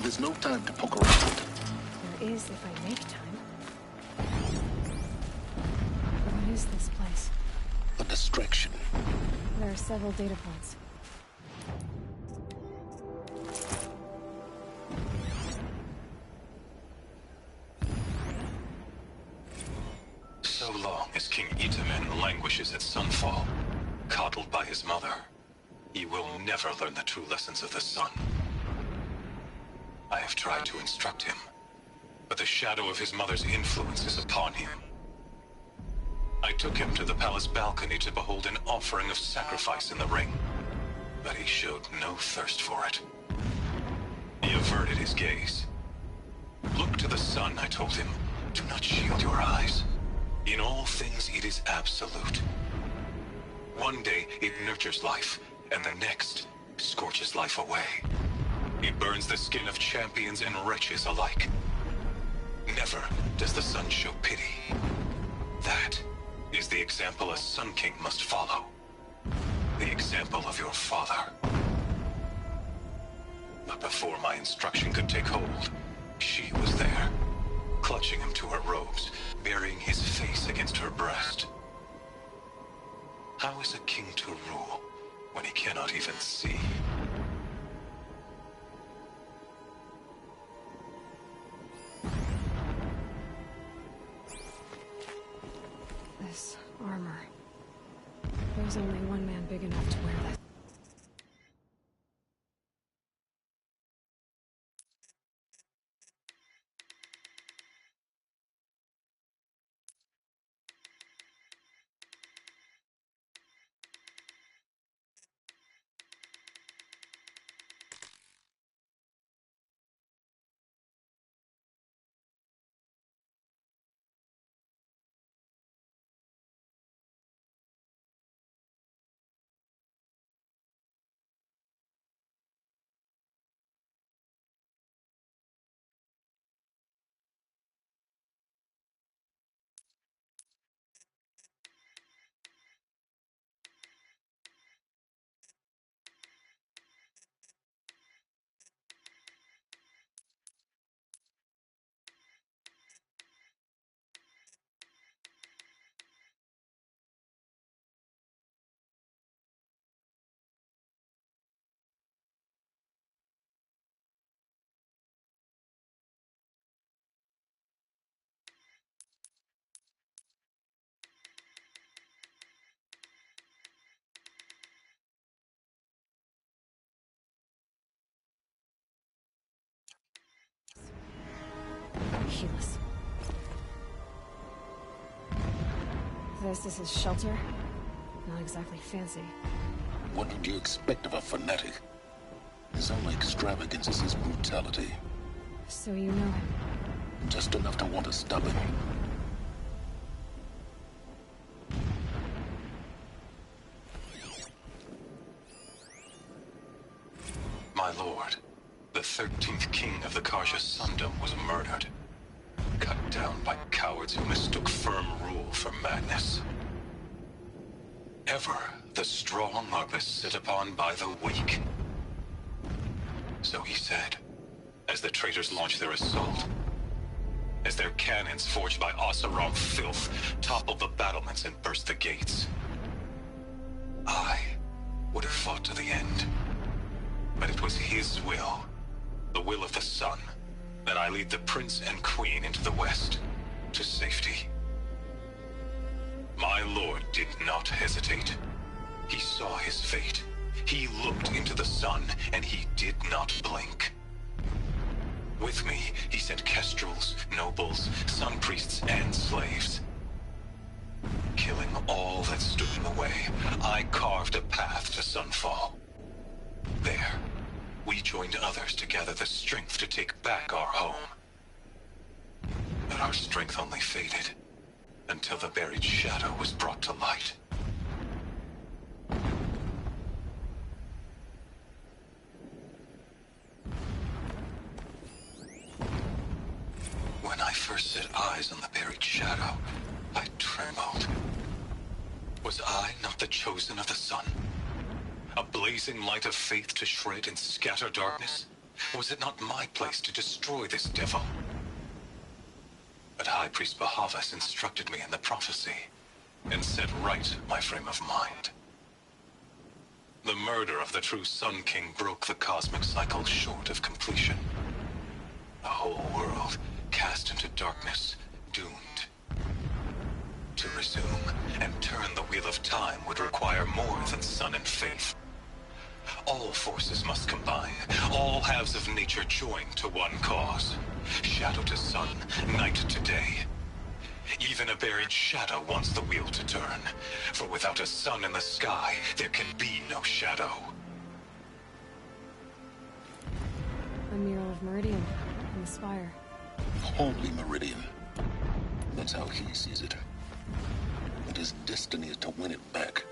There's no time to poke around. There is if I make time. What is this place? A distraction. There are several data points. So long as King Itamen languishes at Sunfall, coddled by his mother, he will never learn the true lessons of the sun. I have tried to instruct him, but the shadow of his mother's influence is upon him. I took him to the palace balcony to behold an offering of sacrifice in the ring, but he showed no thirst for it. He averted his gaze. Look to the sun, I told him. Do not shield your eyes. In all things, it is absolute. One day, it nurtures life, and the next, scorches life away. It burns the skin of champions and wretches alike. Never does the sun show pity. That is the example a Sun King must follow. The example of your father. But before my instruction could take hold, she was there, clutching him to her robes, burying his face against her breast. How is a king to rule when he cannot even see? This armor. There's only one man big enough to wear this. Ridiculous. This is his shelter? Not exactly fancy. What did you expect of a fanatic? His only extravagance is his brutality. So you know him? Just enough to want to stop him. My lord, the 13th king of the Karja Sundom was murdered. Cut down by cowards who mistook firm rule for madness. Ever the strong are beset upon by the weak. So he said, as the traitors launched their assault. As their cannons forged by Oseram filth toppled the battlements and burst the gates. I would have fought to the end. But it was his will, the will of the sun, that I lead the prince and queen into the west, to safety. My lord did not hesitate. He saw his fate. He looked into the sun, and he did not blink. With me, he sent kestrels, nobles, sun priests, and slaves. Killing all that stood in the way, I carved a path to Sunfall. There, we joined others to gather the strength to take back our home. But our strength only faded, until the buried shadow was brought to light. When I first set eyes on the buried shadow, I trembled. Was I not the chosen of the sun? A blazing light of faith to shred and scatter darkness? Was it not my place to destroy this devil? But High Priest Bahavas instructed me in the prophecy, and set right my frame of mind. The murder of the true Sun King broke the cosmic cycle short of completion. The whole world cast into darkness, doomed. To resume and turn the wheel of time would require more than sun and faith. All forces must combine, all halves of nature join to one cause. Shadow to sun, night to day. Even a buried shadow wants the wheel to turn, for without a sun in the sky, there can be no shadow. A mural of Meridian in the spire. Holy Meridian. That's how he sees it. And his destiny is to win it back.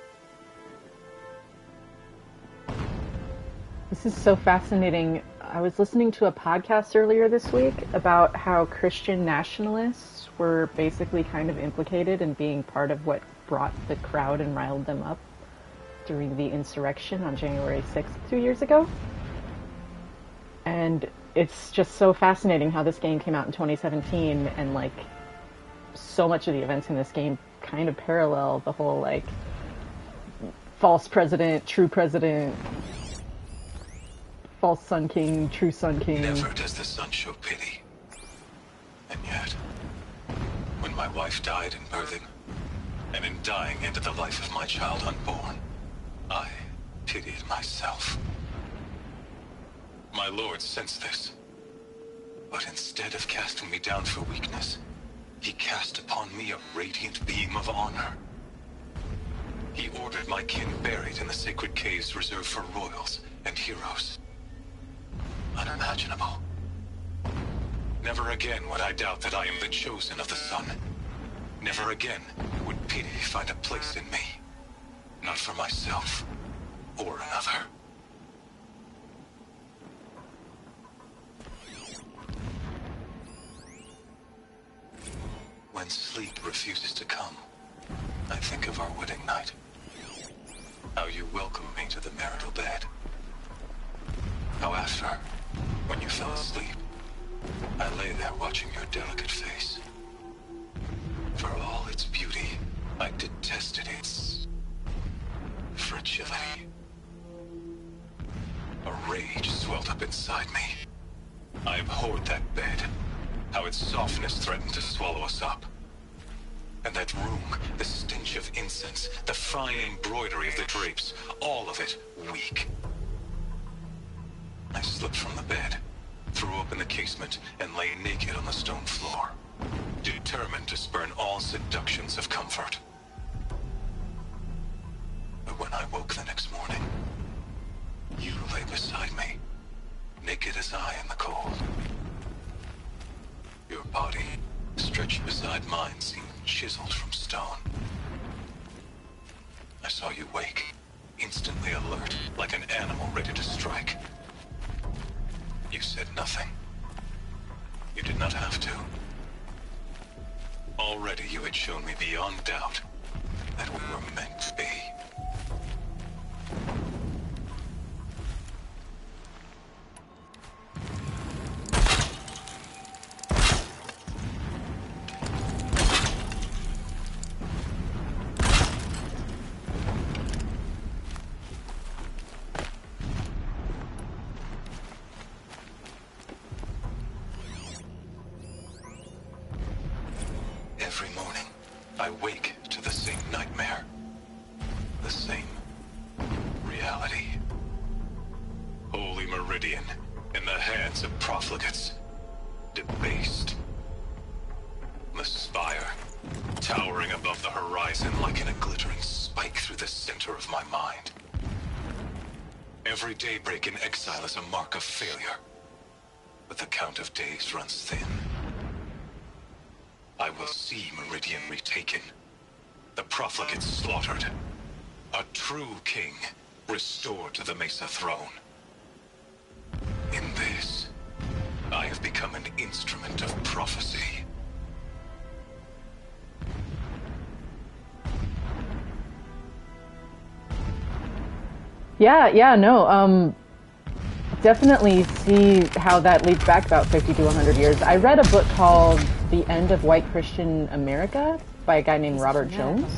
This is so fascinating. I was listening to a podcast earlier this week about how Christian nationalists were basically kind of implicated in being part of what brought the crowd and riled them up during the insurrection on January 6th 2 years ago. And it's just so fascinating how this game came out in 2017 and like so much of the events in this game kind of parallel the whole like false president, true president, false Sun King, true Sun King. Never does the sun show pity. And yet, when my wife died in birthing, and in dying ended the life of my child unborn, I pitied myself. My lord sensed this, but instead of casting me down for weakness, he cast upon me a radiant beam of honor. He ordered my kin buried in the sacred caves reserved for royals and heroes. Unimaginable. Never again would I doubt that I am the chosen of the sun. Never again would pity find a place in me. Not for myself or another. When sleep refuses to come, I think of our wedding night. How you welcomed me to the marital bed. How after, when you fell asleep, I lay there watching your delicate face. For all its beauty, I detested its fragility. A rage swelled up inside me. I abhorred that bed, how its softness threatened to swallow us up. And that room, the stench of incense, the fine embroidery of the drapes, all of it weak. I slipped from the bed, threw open the casement, and lay naked on the stone floor, determined to spurn all seductions of comfort. But when I woke the next morning, you lay beside me, naked as I in the cold. Your body, stretched beside mine, seemed chiseled from stone. I saw you wake, instantly alert, like an animal ready to strike. You said nothing. You did not have to. Already you had shown me beyond doubt that we were meant to be. Every morning, I wake to the same nightmare. The same reality. Holy Meridian, in the hands of profligates. Debased. The spire, towering above the horizon like in a glittering spike through the center of my mind. Every daybreak in exile is a mark of failure. But the count of days runs thin. I will see Meridian retaken. The profligates slaughtered. A true king restored to the Mesa throne. In this, I have become an instrument of prophecy. No, definitely see how that leads back about 50 to 100 years. I read a book called The End of White Christian America by a guy named Robert Jones,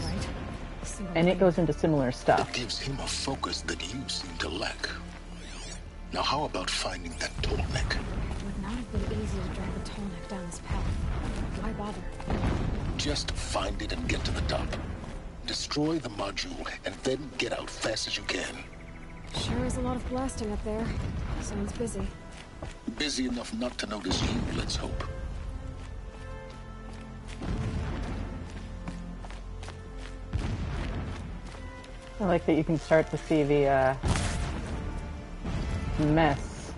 and it goes into similar stuff. It gives him a focus that you seem to lack. Now how about finding that tallneck? It would not have been easy to drag the tallneck down this path. Why bother? Just find it and get to the top. Destroy the module, and then get out fast as you can. Sure is a lot of blasting up there. Sounds busy. Busy enough not to notice you, let's hope. I like that you can start to see the mess.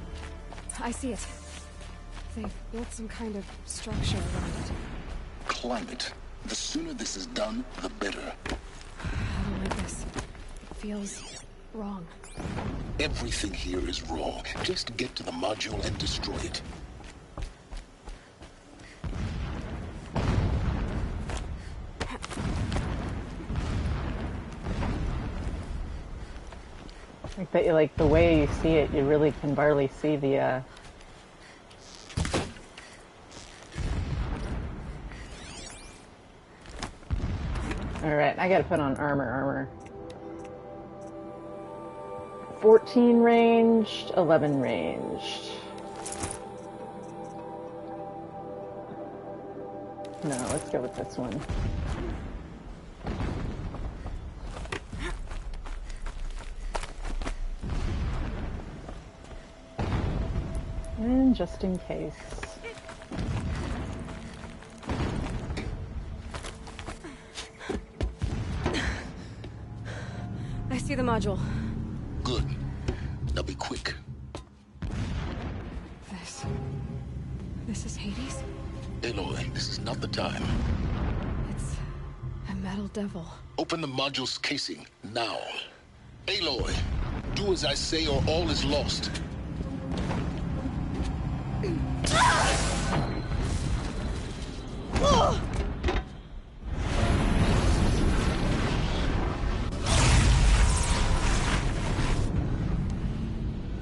I see it. They've built some kind of structure around it. Climb it. The sooner this is done, the better. I don't like this. It feels wrong. Everything here is wrong. Just get to the module and destroy it. Like that, like the way you see it, you really can barely see the. All right, I gotta put on armor. 14 ranged, 11 ranged. No, let's go with this one. And just in case. I see the module. Good. Now be quick. This is Hades? Aloy, this is not the time. It's a metal devil. Open the module's casing, now. Aloy, do as I say or all is lost.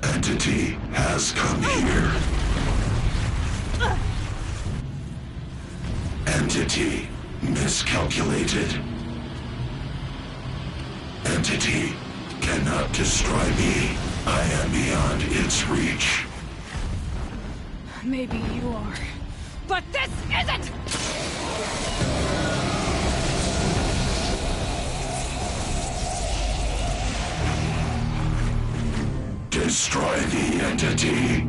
Entity has come here. Entity miscalculated. Entity cannot destroy me. I am beyond its reach. Maybe you are. But this isn't! Destroy the entity.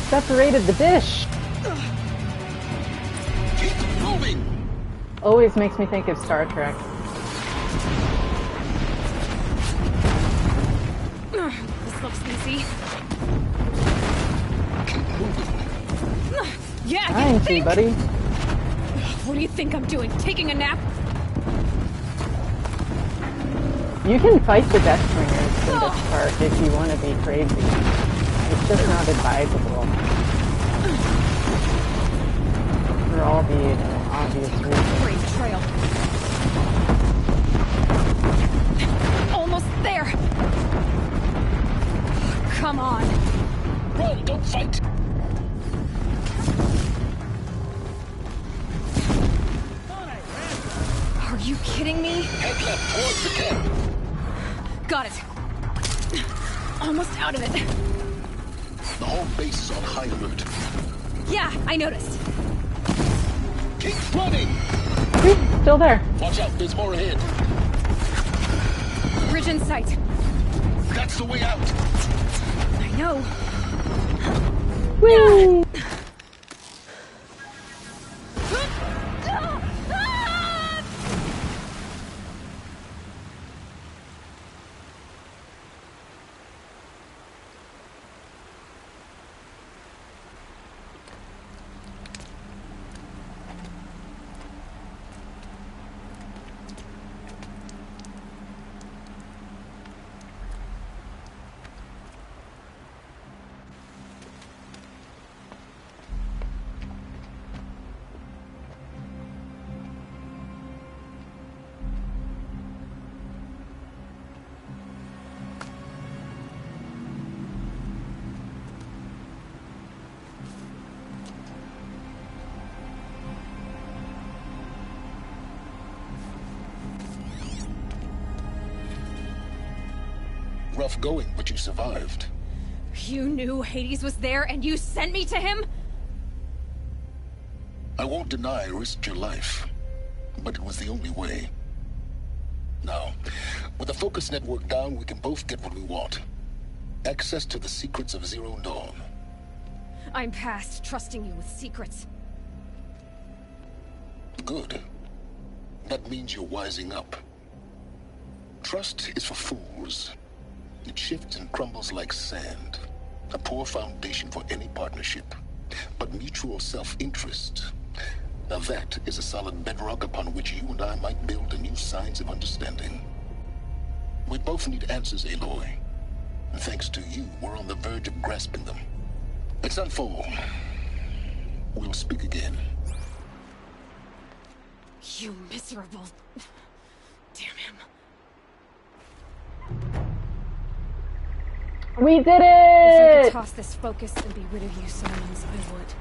Separated the dish. Keep moving. Always makes me think of Star Trek. This looks easy. Keep moving. Yeah, Trying you to, think? buddy. What do you think I'm doing? Taking a nap? You can fight the Deathbringers in this part if you want to be crazy. It's just not advisable. For all the obvious reasons. Great trail. Almost there. Come on. Run, don't fight. Are you kidding me? Head left towards the camp. Got it. Almost out of it. The whole base is on high alert. Yeah, I noticed. Keep running. Still there. Watch out, there's more ahead. Bridge in sight. That's the way out. I know. Whee! Rough going, but you survived. You knew Hades was there and you sent me to him? I won't deny I risked your life, but it was the only way. Now, with the focus network down, we can both get what we want. Access to the secrets of Zero Dawn. I'm past trusting you with secrets. Good. That means you're wising up. Trust is for fools. It shifts and crumbles like sand. A poor foundation for any partnership. But mutual self-interest, now that is a solid bedrock upon which you and I might build a new science of understanding. We both need answers, Aloy. And thanks to you, we're on the verge of grasping them. Let's unfold. We'll speak again. You miserable... Damn him. We did If I it! could toss this focus and be rid of you, Simons, I would.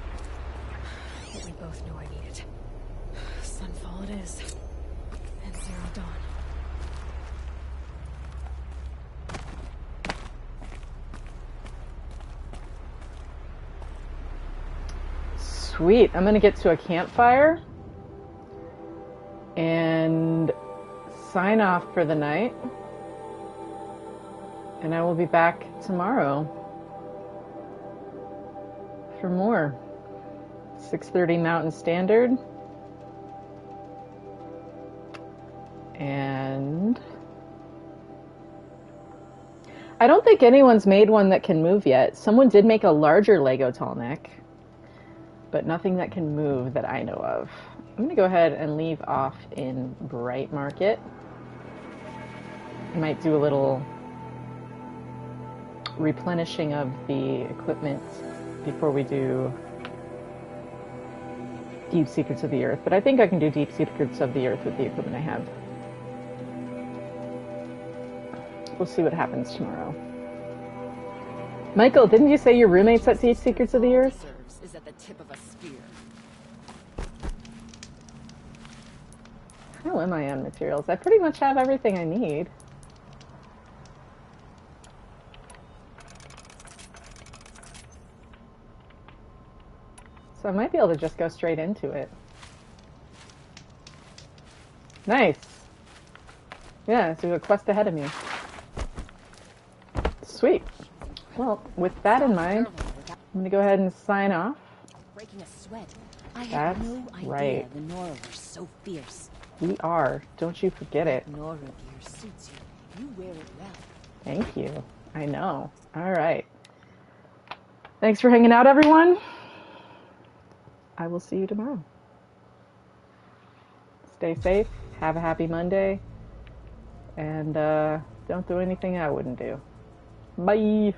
But we both know I need it. Sunfall it is. And Zero Dawn. Sweet. I'm gonna get to a campfire and sign off for the night. And I will be back tomorrow for more. 6:30 Mountain Standard. And I don't think anyone's made one that can move yet. Someone did make a larger Lego tall neck, but nothing that can move that I know of. I'm going to go ahead and leave off in Bright Market. I might do a little replenishing of the equipment before we do Deep Secrets of the Earth, but I think I can do Deep Secrets of the Earth with the equipment I have. We'll see what happens tomorrow. Michael, didn't you say your roommate's at Deep Secrets of the Earth? Is at the tip of a spear. How am I on materials? I pretty much have everything I need. So I might be able to just go straight into it. Nice. Yeah, so a quest ahead of me. Sweet. Well, with that in mind, I'm going to go ahead and sign off. Breaking a sweat. I That's had no idea right. the Nora were so fierce. We are. Don't you forget it. Nora gear suits you. You wear it well. Thank you. I know. All right. Thanks for hanging out, everyone. I will see you tomorrow. Stay safe. Have a happy Monday. And don't do anything I wouldn't do. Bye.